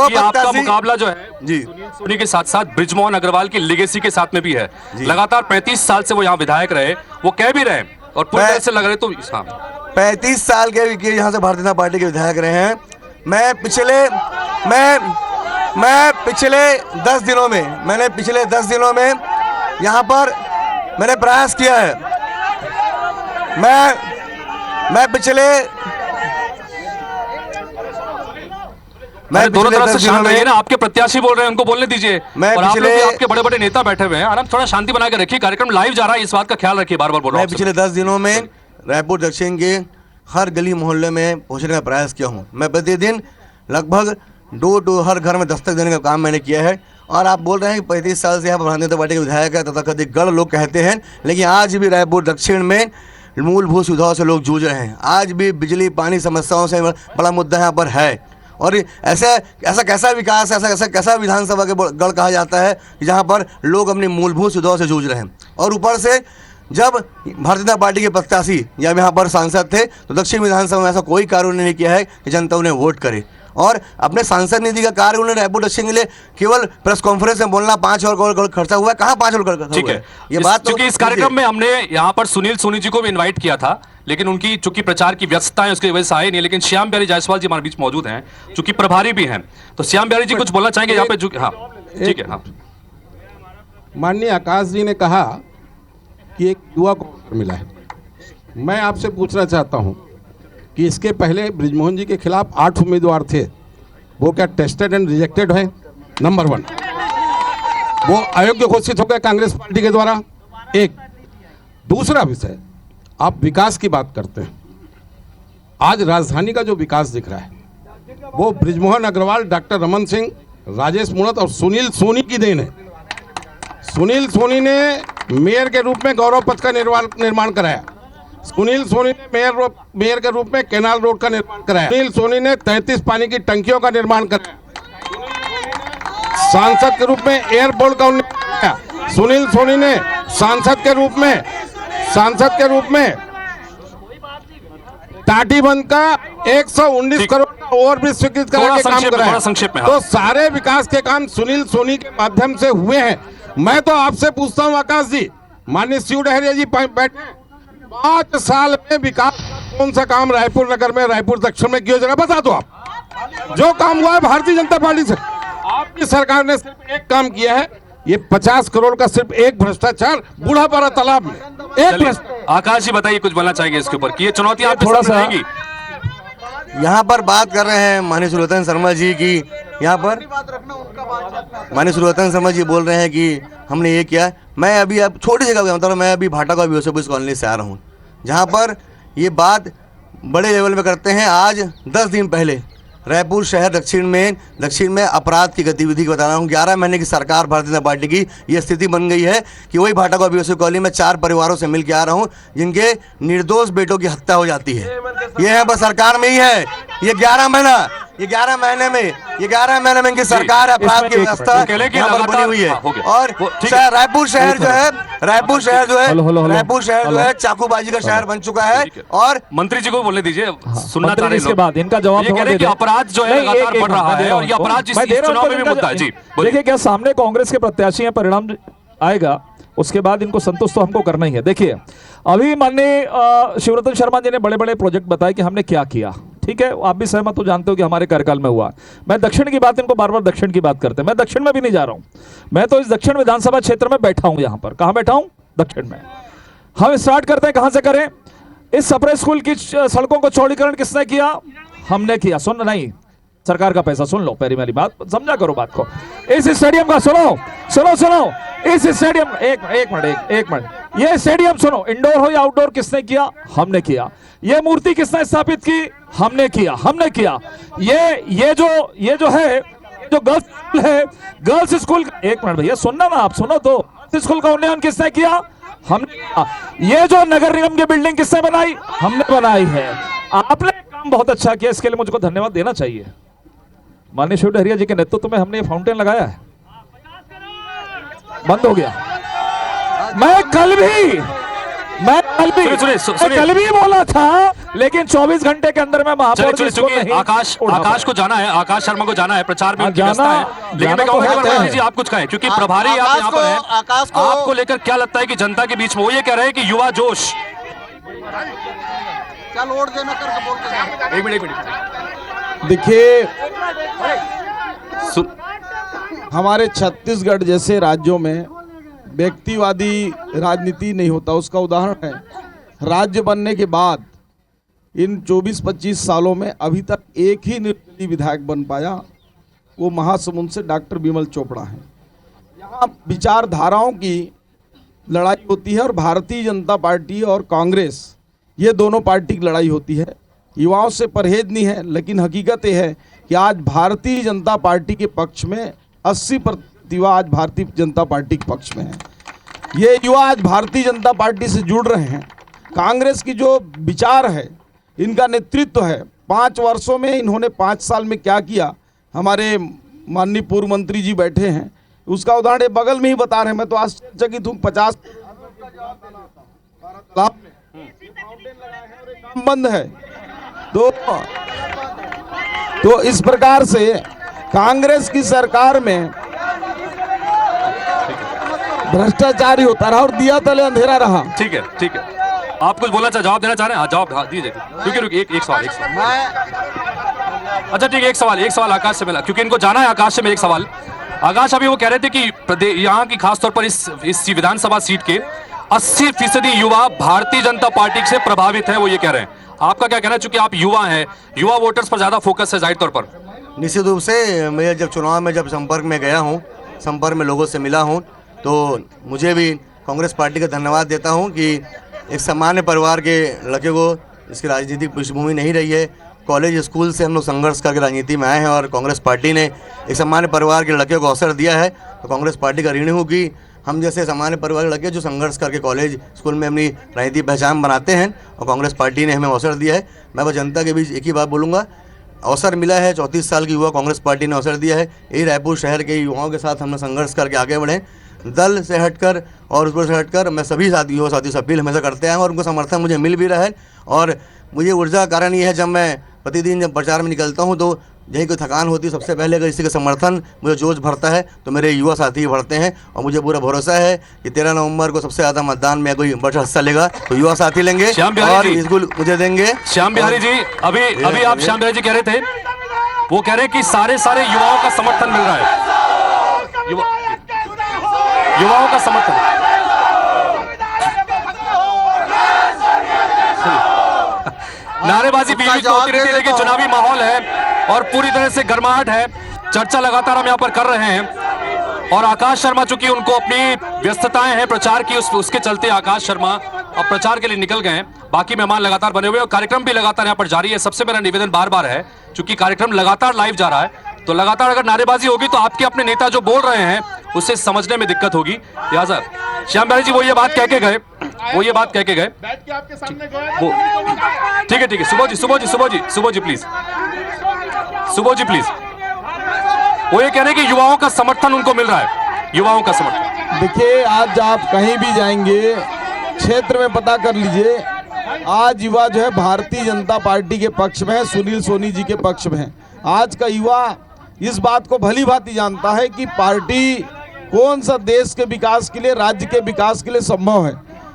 कि आपका मुकाबला जो है जी सुनील सोनी के साथ साथ बृजमोहन अग्रवाल की लेगेसी के साथ में भी है। लगातार 35 साल से वो यहाँ विधायक रहे, वो कह भी रहे और पूरी तरह से लग रहे तो 35 साल के यहाँ से भारतीय जनता पार्टी के विधायक रहे हैं। मैं पिछले 10 दिनों में यहाँ पर मैंने प्रयास किया है। दोनों तरफ से शांत रहिए ना, आपके प्रत्याशी बोल रहे हैं, उनको बोलने दीजिए। और आप लोग भी आपके बड़े बड़े नेता बैठे हुए हैं, आराम थोड़ा शांति बना के रखिए। कार्यक्रम लाइव जा रहा है, इस बात का ख्याल रखिए। बार बार बोल रहा हूं। मैं पिछले 10 दिनों में रायपुर दक्षिण के हर गली मोहल्ले में पहुंचने का प्रयास किया हूं। मैं प्रतिदिन लगभग डोर टू हर घर में दस्तक देने का काम मैंने किया है। और आप बोल रहे हैं कि 35 साल से यहाँ भारतीय जनता पार्टी के विधायक है, तथाकथित गढ़ लोग कहते हैं, लेकिन आज भी रायपुर दक्षिण में मूलभूत सुविधाओं से लोग जूझ रहे हैं। आज भी बिजली पानी समस्याओं से बड़ा मुद्दा यहाँ पर है। और ऐसा कैसा विकास, ऐसा कैसा विधानसभा के गढ़ कहा जाता है कि जहाँ पर लोग अपनी मूलभूत सुविधाओं से जूझ रहे हैं। और ऊपर से जब भारतीय जनता पार्टी के प्रत्याशी या यहाँ पर सांसद थे तो दक्षिण विधानसभा में ऐसा कोई कार्य उन्होंने नहीं किया है कि जनता उन्हें वोट करे। और अपने सांसद निधि का कार्य उन्होंने रायपुर दक्षिण के लिए केवल प्रेस कॉन्फ्रेंस में बोलना 5 और करोड़ खर्चा हुआ है। कहाँ 5 और करोड़ खर्चा हुआ है? ये बात क्योंकि इस कार्यक्रम में हमने यहाँ पर सुनील सोनी जी को भी इनवाइट किया था, लेकिन उनकी चूंकि प्रचार की व्यस्तता है उसकी वजह से आए नहीं। लेकिन श्याम बिहारी जायसवाल जी हमारे बीच मौजूद हैं, चूंकि प्रभारी भी हैं। तो श्याम बिहारी जी कुछ बोलना चाहेंगे यहाँ पे? हाँ ठीक है। हाँ, माननीय आकाश जी ने कहा कि एक युवा को अवसर मिला है। मैं आपसे पूछना चाहता हूं कि इसके पहले बृजमोहन जी के खिलाफ 8 उम्मीदवार थे, वो क्या टेस्टेड एंड रिजेक्टेड है? नंबर 1, वो अयोग्य घोषित हो गए कांग्रेस पार्टी के द्वारा। एक दूसरा विषय, आप विकास की बात करते हैं। आज राजधानी का जो विकास दिख रहा है वो बृजमोहन अग्रवाल, डॉक्टर रमन सिंह, राजेश मूणत और सुनील सोनी की देन है। सुनील सोनी ने मेयर के रूप में गौरव पथ का निर्माण कराया। सुनील सोनी ने मेयर के रूप में कैनाल रोड का निर्माण कराया। सुनील सोनी ने 33 पानी की टंकियों का निर्माण कराया। सांसद के रूप में एयरपोर्ट का निर्माण कराया। सुनील सोनी ने सांसद के रूप में टाटीबंध का 119 करोड़ का ओवरब्रिज स्वीकृत करने के काम कराया। तो सारे विकास के काम सुनील सोनी के माध्यम से हुए हैं। मैं तो आपसे पूछता हूं आकाश जी, माननीय शिव डहरिया जी बैठे, 5 साल में विकास का कौन सा काम रायपुर नगर में, रायपुर दक्षिण में किया जरा बता दो आप। जो काम हुआ है भारतीय जनता पार्टी से, आपकी सरकार ने सिर्फ एक काम किया है, ये 50 करोड़ का सिर्फ एक भ्रष्टाचार बूढ़ापारा तालाब में एक। आकाश जी बताइए, कुछ बोलना चाहेंगे इसके ऊपर कि ये चुनौतियां थोड़ा सा रहेंगी? यहाँ पर बात कर रहे हैं माननीय सुरलोचन शर्मा जी की, यहाँ पर माननीय सुरलोचन शर्मा जी बोल रहे हैं कि हमने ये किया। मैं अभी अब छोटी जगह गया हूँ, मैं अभी भाटा का यूसुफ कॉलोनी से आ रहा हूँ, जहाँ पर ये बात बड़े लेवल में करते हैं। आज 10 दिन पहले रायपुर शहर दक्षिण में अपराध की गतिविधि की बता रहा हूँ। 11 महीने की सरकार भारतीय जनता पार्टी की ये स्थिति बन गई है कि वही भाटा का कॉलोनी में 4 परिवारों से मिल के आ रहा हूँ जिनके निर्दोष बेटों की हत्या हो जाती है। ये है बस सरकार में ही है। ये 11 महीने में इनकी सरकार अपराध की व्यवस्था बनी हुई है। और रायपुर शहर जो है चाकूबाजी का शहर बन चुका है। और मंत्री जी को बोलने दीजिए, सुनना चाह रहे इसके बाद इनका जवाब अपराध जो है लगातार बढ़ रहा है और ये अपराध जिस चुनाव में भी मुद्दा है। जी देखिए, क्या सामने कांग्रेस के प्रत्याशी हैं, परिणाम आएगा उसके बाद इनको संतुष्ट तो हमको करना ही है। देखिए, अभी माननीय शिवरतन शर्मा जी ने बड़े बड़े प्रोजेक्ट बताए कि हमने क्या किया। ठीक है, आप भी सहमत हो, जानते हो कि हमारे कार्यकाल में हुआ। मैं दक्षिण की बात, इनको बार बार दक्षिण की बात करते हैं। मैं दक्षिण में भी नहीं जा रहा हूं, मैं तो इस दक्षिण विधानसभा क्षेत्र में बैठा हूं। यहां पर कहां बैठा हूं? दक्षिण में। हम स्टार्ट करते हैं, कहां से करें? इस सप्रे स्कूल की सड़कों को चौड़ीकरण किसने किया? हमने किया। सुन नहीं, सरकार का पैसा, सुन लो पहली वाली बात, समझा करो बात को। इस स्टेडियम का सुनो, इस स्टेडियम एक मिनट, ये स्टेडियम सुनो, इंडोर हो या आउटडोर, किसने किया? हमने किया। ये मूर्ति किसने स्थापित की? हमने किया। ये जो है, जो गर्ल्स स्कूल, एक मिनट भैया सुनना ना, आप सुनो तो। स्कूल का उन्नयन किसने किया? हमने। ये जो नगर निगम की बिल्डिंग किसने बनाई? हमने बनाई है। आपने काम बहुत अच्छा किया, इसके लिए मुझको धन्यवाद देना चाहिए। माननीय शिव डहरिया जी के नेतृत्व में हमने ये फाउंटेन लगाया है। बंद हो गया। मैं कल भी बोला था, लेकिन 24 घंटे के अंदर मैं महापौर जी इसको नहीं आकाश को जाना है, आकाश शर्मा को जाना है, प्रचार में उनकी व्यवस्था है। लेकिन मैं कहूंगा कि जी आप कुछ कहें, क्योंकि प्रभारी आप यहाँ पर हैं, आपको लेकर क्या लगता है कि जनता के बीच में वो ये कह रहे हैं कि युवा जोश। चल वोट देना करके बोल के जा। एक मिनट देखिए, हमारे छत्तीसगढ़ जैसे राज्यों में व्यक्तिवादी राजनीति नहीं होता। उसका उदाहरण है, राज्य बनने के बाद इन 24-25 सालों में अभी तक एक ही निर्दलीय विधायक बन पाया, वो महासमुंद से डॉक्टर विमल चोपड़ा है। यहाँ विचारधाराओं की लड़ाई होती है और भारतीय जनता पार्टी और कांग्रेस, ये दोनों पार्टी की लड़ाई होती है। युवाओं से परहेज नहीं है, लेकिन हकीकत ये है कि आज भारतीय जनता पार्टी के पक्ष में 80% युवा आज भारतीय जनता पार्टी के पक्ष में है। ये युवा आज भारतीय जनता पार्टी से जुड़ रहे हैं। कांग्रेस की जो विचार है, इनका नेतृत्व है, 5 वर्षों में इन्होंने 5 साल में क्या किया, हमारे माननीय पूर्व मंत्री जी बैठे हैं, उसका उदाहरण बगल में ही बता रहे हैं। मैं तो आश्चर्यचकित हूँ, 50 बंद है। तो इस प्रकार से कांग्रेस की सरकार में भ्रष्टाचार ही होता रहा और दिया तले अंधेरा रहा। ठीक है, आप कुछ बोलना जवाब देना चाह रहे हैं? हाँ, जवाब दीजिए। क्योंकि एक सवाल अच्छा ठीक है, एक सवाल आकाश से मिला, क्योंकि इनको जाना है आकाश से। मेरा एक सवाल, आकाश अभी वो कह रहे थे कि यहाँ की खासतौर पर इस विधानसभा सीट के 80% युवा भारतीय जनता पार्टी से प्रभावित है, वो ये कह रहे हैं। आपका क्या कहना है, चूंकि आप युवा हैं, युवा वोटर्स पर ज्यादा फोकस है जाहिर तौर पर? निश्चित रूप से मैं जब चुनाव में संपर्क में गया हूँ, संपर्क में लोगों से मिला हूँ, तो मुझे भी कांग्रेस पार्टी का धन्यवाद देता हूँ कि एक सामान्य परिवार के लड़के को, इसकी राजनीतिक पृष्ठभूमि नहीं रही है, कॉलेज स्कूल से हम लोग संघर्ष करके राजनीति में आए हैं और कांग्रेस पार्टी ने एक सामान्य परिवार के लड़के को अवसर दिया है। तो कांग्रेस पार्टी का ऋणी हूँ कि हम जैसे सामान्य परिवार के लड़के जो संघर्ष करके कॉलेज स्कूल में अपनी राजनीतिक पहचान बनाते हैं और कांग्रेस पार्टी ने हमें अवसर दिया है। मैं वो जनता के बीच एक ही बात बोलूँगा, अवसर मिला है, 34 साल की युवा कांग्रेस पार्टी ने अवसर दिया है। यही रायपुर शहर के युवाओं के साथ हमने संघर्ष करके आगे बढ़े, दल से हटकर और ऊपर से हटकर। मैं सभी युवा साथियों से अपील हमेशा करते हैं और उनको समर्थन मुझे मिल भी रहा है। और मुझे ऊर्जा का कारण ये है, जब मैं प्रतिदिन जब प्रचार में निकलता हूँ तो यही कोई थकान होती है, सबसे पहले अगर इसी का समर्थन मुझे जोश भरता है तो मेरे युवा साथी भरते हैं। और मुझे पूरा भरोसा है कि 13 नवंबर को सबसे ज़्यादा मतदान में कोई बड़ा हिस्सा लेगा तो युवा साथी लेंगे और बिल्कुल मुझे देंगे। श्याम बिहारी जी, अभी आप श्याम बिहारी जी कह रहे थे, वो कह रहे हैं कि सारे युवाओं का समर्थन मिल रहा है, युवाओं का समर्थन। नारेबाजी बीच होती रहती है, लेकिन चुनावी माहौल है और पूरी तरह से गर्माहट है। चर्चा लगातार हम यहाँ पर कर रहे हैं और आकाश शर्मा, चूंकि उनको अपनी व्यस्तताएं हैं प्रचार की, उसके चलते आकाश शर्मा अब प्रचार के लिए निकल गए हैं। बाकी मेहमान लगातार बने हुए और कार्यक्रम भी लगातार यहाँ पर जारी है। सबसे मेरा निवेदन बार है, चूंकि कार्यक्रम लगातार लाइव जा रहा है, तो लगातार अगर नारेबाजी होगी तो आपके अपने नेता जो बोल रहे हैं उसे समझने में दिक्कत होगी। लिहाजा श्याम बिहारी जी वो ये बात कह के गए, ठीक है, सुबोध जी प्लीज, वो ये कह रहे हैं कि युवाओं का समर्थन उनको मिल रहा है, युवाओं का समर्थन। देखिए, आज आप कहीं भी जाएंगे क्षेत्र में पता कर लीजिए, आज युवा जो है भारतीय जनता पार्टी के पक्ष में है, सुनील सोनी जी के पक्ष में है। आज का युवा इस बात को भली भांति जानता है कि पार्टी कौन सा देश के विकास के लिए, राज्य के विकास के लिए संभव है।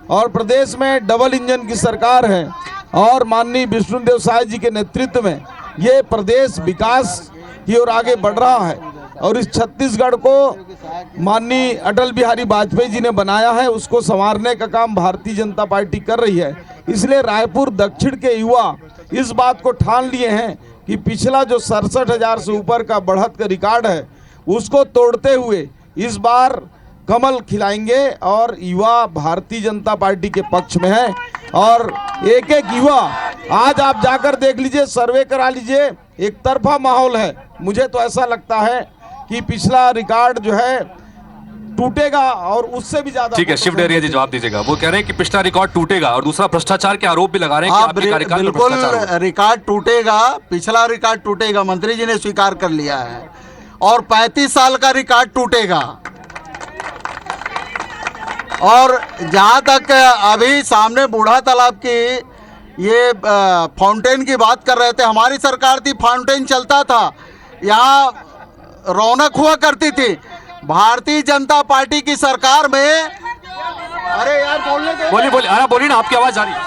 और प्रदेश में डबल इंजन की सरकार है और माननीय विष्णुदेव साय जी के नेतृत्व में ये प्रदेश विकास की ओर आगे बढ़ रहा है। और इस छत्तीसगढ़ को माननीय अटल बिहारी वाजपेयी जी ने बनाया है, उसको संवारने का काम भारतीय जनता पार्टी कर रही है। इसलिए रायपुर दक्षिण के युवा इस बात को ठान लिए हैं कि पिछला जो 67,000 से ऊपर का बढ़त का रिकॉर्ड है उसको तोड़ते हुए इस बार कमल खिलाएंगे और युवा भारतीय जनता पार्टी के पक्ष में है। और एक युवा, आज आप जाकर देख लीजिए, सर्वे करा लीजिए, एक तरफा माहौल है। मुझे तो ऐसा लगता है कि पिछला रिकॉर्ड जो है टूटेगा और उससे भी ज्यादा। ठीक है, शिव डहरिया जी जवाब दीजिएगा। वो कह रहे हैं कि पिछला रिकॉर्ड टूटेगा और दूसरा भ्रष्टाचार के आरोप भी लगा रहे हैं कि आपके कार्यकाल में बिल्कुल भ्रष्टाचार रिकॉर्ड टूटेगा, पिछला रिकॉर्ड टूटेगा, मंत्री जी ने स्वीकार कर लिया है। और 35 साल का रिकॉर्ड टूटेगा। और जहाँ तक अभी सामने बूढ़ा तालाब की ये फाउंटेन की बात कर रहे थे, हमारी सरकार थी, फाउंटेन चलता था, यहाँ रौनक हुआ करती थी। भारतीय जनता पार्टी की सरकार में, अरे यार बोलने दो। बोलिए बोलिए, अरे बोलिए ना, आपकी आवाज आ रही है,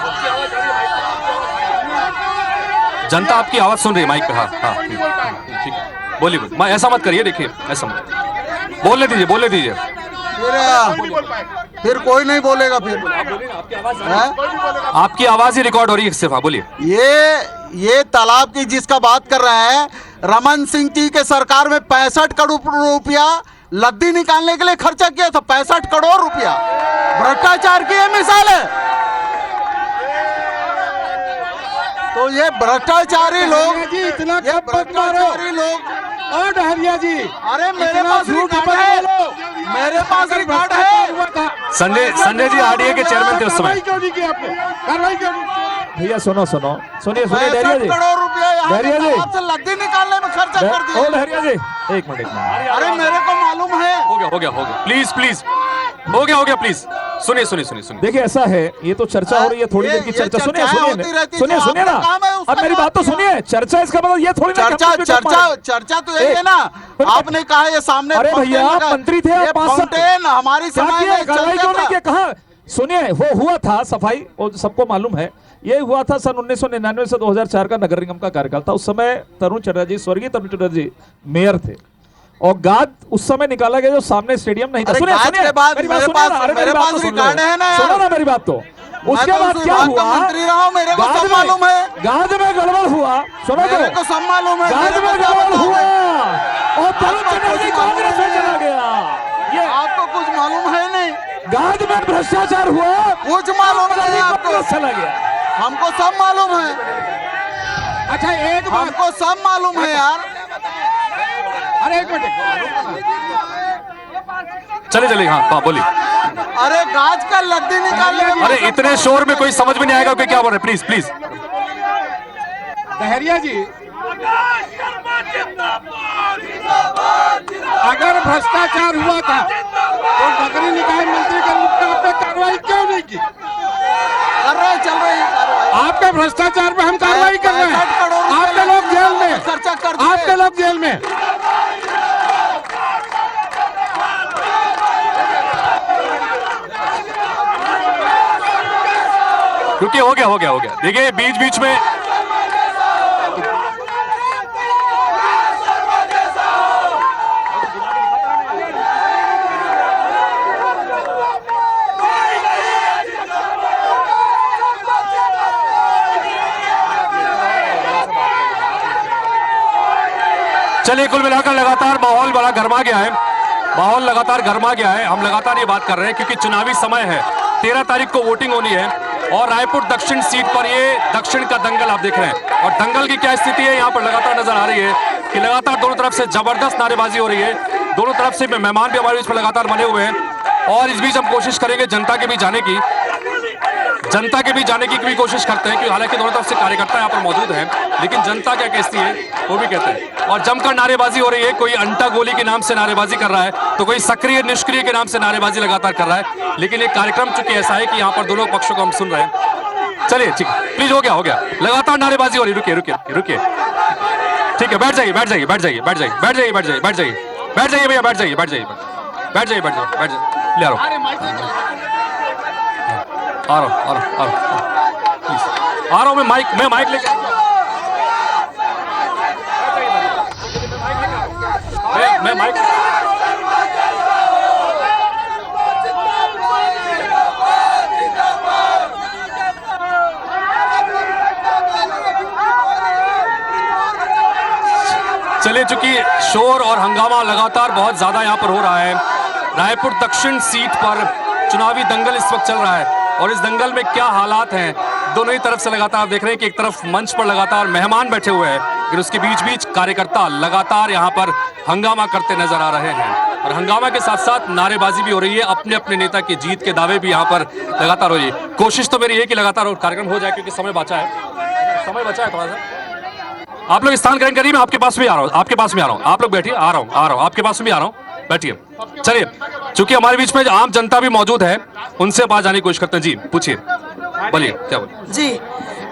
जनता आपकी आवाज सुन रही है माइक पे। हाँ हाँ ठीक है, बोलिए बोलिए, ऐसा मत करिए, देखिए ऐसा मत, बोलने दीजिए। फिर कोई नहीं बोलेगा फिर। आपकी आवाज ही रिकॉर्ड हो रही है सिर्फ, बोलिए। ये तालाब की जिसका बात कर रहे हैं, रमन सिंह जी के सरकार में 65 करोड़ रुपया लद्दी निकालने के लिए खर्चा किया था। 65 करोड़ रुपया भ्रष्टाचार की ये मिसाल है। तो ये भ्रष्टाचारी लोग, ये भ्रष्टाचारी लोग, और डहरिया जी, अरे मेरे पास रिकॉर्ड है, मेरे पास रिकॉर्ड है। संजय जी आरडीए के चेयरमैन थे उस समय। क्यों नहीं की आपने कार्रवाई? क्यों नहीं? भैया सुनिए डहरिया 65 जी, करोड़ रुपया यहाँ डहरिया जी। तालाब से लद्दी निकालने में खर्चा कर दिया। ओ डहरिया जी, एक मिनट। अरे मेरे को मालूम है। हो गया, प्लीज, हो गया, प्लीज सुनिए। देखिए ऐसा है, ये तो चर्चा हो रही है, थोड़ी देर की ये चर्चा। चर्चाएं होती रहती, सुनिए जो ना, आपका काम है उसका अब मेरी जवाब बात तो दो। सुनिए। चर्चा इसका मतलब ये थोड़ी ना कि हम कुछ भी कर पाए। चर्चा तो यही है ना। आपने कहा ये सामने अरे भैया, फाउंटेन लगा, मंत्री थे ये आप 5 साल। फाउंटेन हमारी क्या समय किया? में कार्रवाई क्यों चलता नहीं किया? था। कहाँ? सुनिए, वो हुआ था सफाई, और सबको मालूम है। ये हुआ था सन 1999 से 2004 का नगर निगम का कार्यकाल था। उस समय तरुण चटर्जी, स्वर्गीय तरुण चटर्जी मेयर थे, और गाद उस समय निकाला गया जो सामने स्टेडियम नहीं था। अरे सुनिए गाद के बाद मेरी बात मेरे सुनिए ना, पास- अरे मेरे मेरी बात पास तो सुन रिकॉर्ड लो। है ना यार। सुनो ना मेरी बात तो। उसके तो बाद उस क्या विभाग का हुआ? मंत्री रहा हूं, मेरे को गाद सब में- मालूम है। गाद में गड़बड़ हुआ, सुनो मेरे को तो, सब मालूम है। गाद मेरे में को क्या गड़बड़ बताऊं हुआ मैं? और तरुण आपको चटर्जी कुछ कांग्रेस में मालूम चला है? गया। ये आपको कुछ मालूम है नहीं? गाद में भ्रष्टाचार हुआ, कुछ मालूम नहीं है आपको? कांग्रेस चला गया। हमको सब मालूम है। अच्छा एक बात, हमको सब मालूम है यार। अरे एक मिनट, चले हाँ बोलिए। अरे गाज का लद्दी निकालने में- अरे इतने शोर में कोई समझ में नहीं आएगा कि क्या बोल रहे। प्लीज डहरिया जी, अगर भ्रष्टाचार हुआ था तो नगरीय निकाय मंत्री के रूप में आपने कार्रवाई क्यों नहीं की? कर रहे हैं, चल रही है कार्रवाई। आपके भ्रष्टाचार पे हम कार्रवाई कर रहे 65 हैं। करोड़ रुपए आपके लोग जेल में, खर्चा कर दिए। आपके लोग जेल में। क्योंकि हो गया। देखिए बीच में चलिए, कुल मिलाकर लगातार माहौल बड़ा गर्मा गया है। हम लगातार ये बात कर रहे हैं क्योंकि चुनावी समय है। 13 तारीख को वोटिंग होनी है और रायपुर दक्षिण सीट पर ये दक्षिण का दंगल आप देख रहे हैं। और दंगल की क्या स्थिति है यहाँ पर लगातार नजर आ रही है कि लगातार दोनों तरफ से जबरदस्त नारेबाजी हो रही है। दोनों तरफ से मेहमान भी हमारे बीच में लगातार बने हुए हैं और इस बीच हम कोशिश करेंगे जनता के बीच जाने की भी कोशिश करते हैं, कि हालांकि दोनों तरफ से कार्यकर्ता यहाँ पर मौजूद हैं, लेकिन जनता क्या कहती है वो भी कहते हैं। और जमकर नारेबाजी हो रही है। कोई अंटा गोली के नाम से नारेबाजी कर रहा है, तो कोई सक्रिय निष्क्रिय के नाम से नारेबाजी लगातार कर रहा है। लेकिन ये कार्यक्रम चूंकि ऐसा है कि यहाँ पर दोनों पक्षों को हम सुन रहे हैं। चलिए ठीक, प्लीज हो गया। लगातार नारेबाजी हो रही, रुकिए। ठीक है, बैठ जाइए भैया, बैठ जाइए। ले आ रहा हूँ प्लीज, आ रहा हूँ मैं माइक लेके मैं माइक चलिए, चूंकि शोर और हंगामा लगातार बहुत ज्यादा यहाँ पर हो रहा है। रायपुर दक्षिण सीट पर चुनावी दंगल इस वक्त चल रहा है और इस दंगल में क्या हालात हैं दोनों ही तरफ से लगातार आप देख रहे हैं कि एक तरफ मंच पर लगातार मेहमान बैठे हुए हैं, लेकिन उसके बीच कार्यकर्ता लगातार यहाँ पर हंगामा करते नजर आ रहे हैं और हंगामा के साथ साथ नारेबाजी भी हो रही है। अपने नेता की जीत के दावे भी यहाँ पर लगातार हो रही है। कोशिश तो मेरी है कि लगातार कार्यक्रम हो जाए क्योंकि समय बचा है थोड़ा सा। आप लोग स्थान ग्रहण करिए, मैं आपके पास भी आ रहा हूँ। आप लोग बैठिए, आ रहा हूँ आपके पास भी आ रहा हूँ। बैठिए। चलिए, चूंकि हमारे बीच में आम जनता भी मौजूद है, उनसे बात जाने की कोशिश करते हैं। जी पूछिए, बोलिए क्या बोलिए। जी,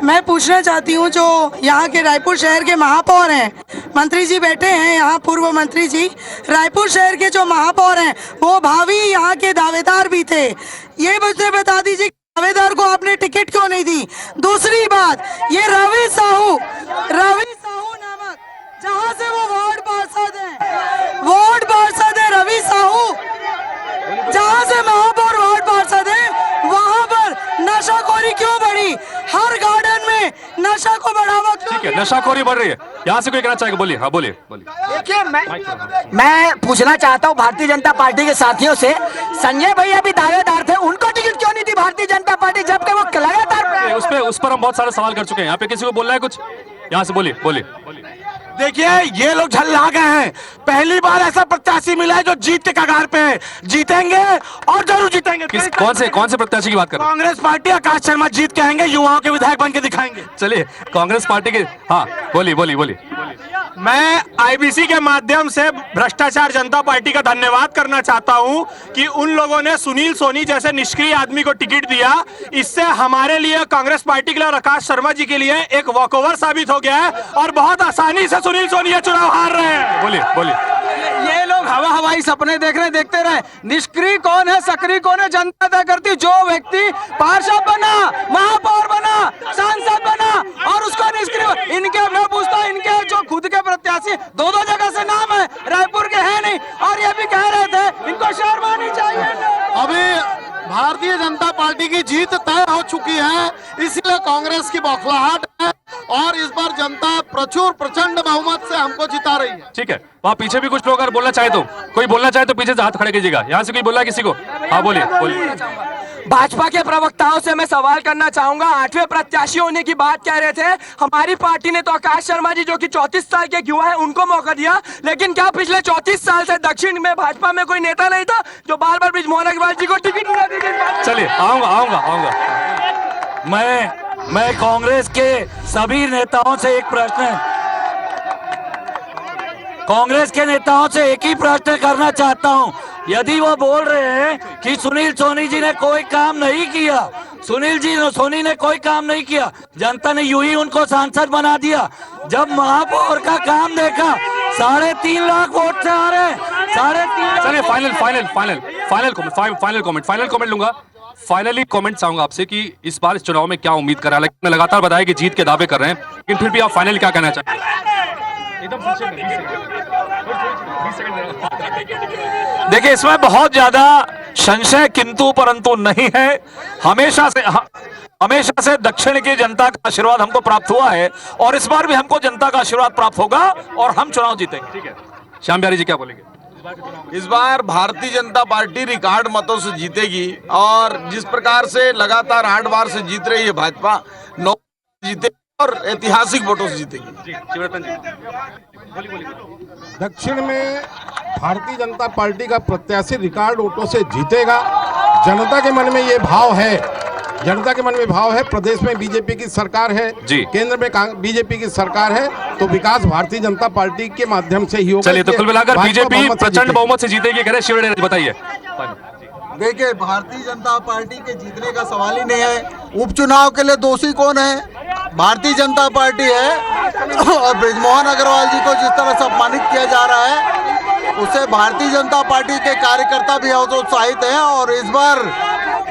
मैं पूछना चाहती हूँ जो यहाँ के रायपुर शहर के महापौर हैं, मंत्री जी बैठे हैं यहाँ, पूर्व मंत्री जी, रायपुर शहर के जो महापौर हैं वो भावी यहाँ के दावेदार भी थे। ये मुझे बता दीजिए दावेदार को आपने टिकट क्यों नहीं दी? दूसरी बात, ये रवि साहू नामक जहाँ से वो वार्ड पार्षद है रवि साहू, जहाँ से महापौर वार्ड पार्षद है, वहाँ पर नशाखोरी क्यों बढ़ी? हर गार्डन में नशा को बढ़ावा क्यों? ठीक है, नशाखोरी बढ़ रही है, यहाँ से कोई कहना चाहेगा? बोलिए। हाँ बोलिए। देखिए, मैं पूछना चाहता हूँ भारतीय जनता पार्टी के साथियों से, संजय भैया भी दावेदार थे, उनको टिकट क्यों नहीं दी भारतीय जनता पार्टी, जबकि वो लगातार उस पर हम बहुत सारे सवाल कर चुके हैं। यहाँ पे किसी को बोलना है कुछ? यहाँ से बोलिए। देखिए, ये लोग झल्ला गए हैं। पहली बार ऐसा प्रत्याशी मिला है जो जीत के कगार पे है। जीतेंगे और जरूर जीतेंगे। कौन से प्रत्याशी की बात कर रहे हैं? कांग्रेस पार्टी आकाश शर्मा जीत के आएंगे, युवाओं के विधायक बन के दिखाएंगे। चलिए, कांग्रेस पार्टी के, हाँ बोलिए। मैं आईबीसी के माध्यम से भ्रष्टाचार जनता पार्टी का धन्यवाद करना चाहता हूं कि उन लोगों ने सुनील सोनी जैसे निष्क्रिय आदमी को टिकट दिया। इससे हमारे लिए, कांग्रेस पार्टी के लिए और आकाश शर्मा जी के लिए एक वॉकओवर साबित हो गया है और बहुत आसानी से सुनील सोनी ये चुनाव हार रहे हैं। बोलिए। ये लोग हवाई सपने देखते रहे। निष्क्रिय कौन है, सक्रिय कौन है, जनता तय करती। जो व्यक्ति पार्षद बना, महापौर बना, सांसद बना और उसको निष्क्रिय, इनके मैं पूछता हूं, इनके जो खुद के प्रत्याशी दो जगह से नाम है, रायपुर के है नहीं, और ये भी कह रहे थे इनको शर्म आनी चाहिए। अभी भारतीय जनता पार्टी की जीत तय हो चुकी है, इसलिए कांग्रेस की बौखलाहट है और इस बार जनता प्रचंड बहुमत से हमको जिता रही है। ठीक है, वहाँ पीछे भी कुछ लोग अगर बोलना चाहे तो, कोई बोलना चाहे तो पीछे से हाथ खड़े कीजिएगा। यहाँ से कोई बोला किसी को? हाँ बोलिए। भाजपा के प्रवक्ताओं से मैं सवाल करना चाहूंगा। 8वें प्रत्याशी होने की बात कह रहे थे। हमारी पार्टी ने तो आकाश शर्मा जी जो कि 34 साल के युवा है उनको मौका दिया, लेकिन क्या पिछले 34 साल से दक्षिण में भाजपा में कोई नेता नहीं था जो बार बृजमोहन अग्रवाल जी को टिकट दिला दी? चलिए, आऊंगा। मैं कांग्रेस के सभी नेताओं से एक प्रश्न है, कांग्रेस के नेताओं से एक ही प्रश्न करना चाहता हूं। यदि वो बोल रहे हैं कि सुनील सोनी जी ने कोई काम नहीं किया, सोनी ने कोई काम नहीं किया, जनता ने यूं ही उनको सांसद बना दिया। जब महापौर का काम देखा, 3.5 लाख वोट से आ रहे, 3.5 चलिए, फाइनल कमेंट लूंगा। फाइनली कमेंट चाहूंगा आपसे कि इस बार इस चुनाव में क्या उम्मीद कर रहा है? मैं लगातार बताया कि जीत के दावे कर रहे हैं, लेकिन फिर भी आप फाइनल क्या कहना चाहते हैं? देखिए, इसमें बहुत ज्यादा संशय किंतु परंतु नहीं है। हमेशा से दक्षिण की जनता का आशीर्वाद हमको प्राप्त हुआ है और इस बार भी हमको जनता का आशीर्वाद प्राप्त होगा और हम चुनाव जीतेंगे। ठीक है, श्याम बिहारी जी क्या बोलेंगे? इस बार भारतीय जनता पार्टी रिकॉर्ड मतों से जीतेगी और जिस प्रकार से लगातार 8 बार से जीत रही है भाजपा, 9 जीते और ऐतिहासिक वोटों से जीतेगी। दक्षिण में भारतीय जनता पार्टी का प्रत्याशी रिकॉर्ड वोटों से जीतेगा। जनता के मन में ये भाव है, प्रदेश में बीजेपी की सरकार है, केंद्र में बीजेपी की सरकार है, तो विकास भारतीय जनता पार्टी के माध्यम से ही होगा। चलिए, तो कुल मिलाकर बीजेपी प्रचंड बहुमत से जीतेगी, कह रहे शिवरेड्डी जी, बताइए। देखिए, भारतीय जनता पार्टी के जीतने का सवाल ही नहीं है। उपचुनाव के लिए दोषी कौन है? भारतीय जनता पार्टी है और बृजमोहन अग्रवाल जी को जिस तरह से अपमानित किया जा रहा है, उससे भारतीय जनता पार्टी के कार्यकर्ता भी उत्साहित हैं और इस बार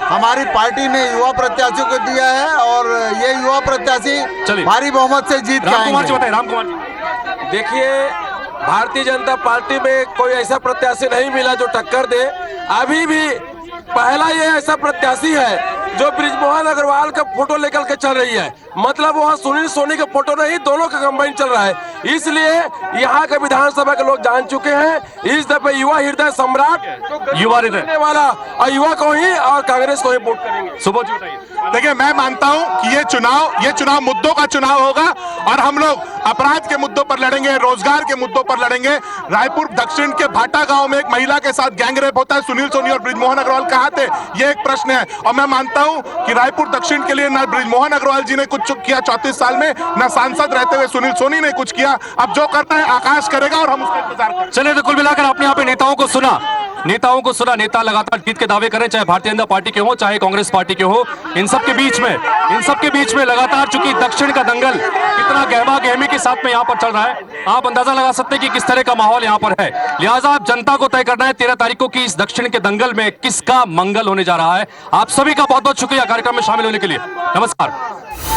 हमारी पार्टी ने युवा प्रत्याशियों को दिया है और ये युवा प्रत्याशी भारी बहुमत से जीत के आएंगे। राम कुमार जी, देखिए, भारतीय जनता पार्टी में कोई ऐसा प्रत्याशी नहीं मिला जो टक्कर दे। अभी भी पहला ये ऐसा प्रत्याशी है जो बृजमोहन अग्रवाल का फोटो लेकर के चल रही है, मतलब वहाँ सुनील सोनी का फोटो नहीं, दोनों का कंबाइन चल रहा है। इसलिए यहाँ के विधानसभा के लोग जान चुके हैं इस दफे युवा हृदय सम्राट, युवा हृदय वाला और युवा को ही और कांग्रेस को ही वोट करेंगे। सुबोध जी बताइए। देखिए, मैं मानता हूं कि ये चुनाव मुद्दों का चुनाव होगा और हम लोग अपराध के मुद्दों पर लड़ेंगे, रोजगार के मुद्दों पर लड़ेंगे। रायपुर दक्षिण के भाटा गांव में एक महिला के साथ गैंगरेप होता है, सुनील सोनी और बृजमोहन अग्रवाल कहां थे, ये एक प्रश्न है। और मैं मानता हूं कि रायपुर दक्षिण के लिए न बृजमोहन अग्रवाल जी ने कुछ किया 34 साल में, न सांसद रहते हुए सुनील सोनी ने कुछ किया। अब जो करना है आकाश करेगा और हम उसका इंतजार करेंगे। चलिए, तो कुल मिलाकर आपने यहाँ पे नेताओं को सुना, नेता लगातार जीत के दावे करें, चाहे भारतीय जनता पार्टी के हो चाहे कांग्रेस पार्टी के हो। इन सब के बीच में लगातार चूंकि दक्षिण का दंगल कितना गहमा गहमी के साथ में यहाँ पर चल रहा है, आप अंदाजा लगा सकते हैं कि किस तरह का माहौल यहाँ पर है। लिहाजा आप जनता को तय करना है 13 तारीख को कि इस दक्षिण के दंगल में किसका मंगल होने जा रहा है। आप सभी का बहुत बहुत शुक्रिया कार्यक्रम में शामिल होने के लिए। नमस्कार।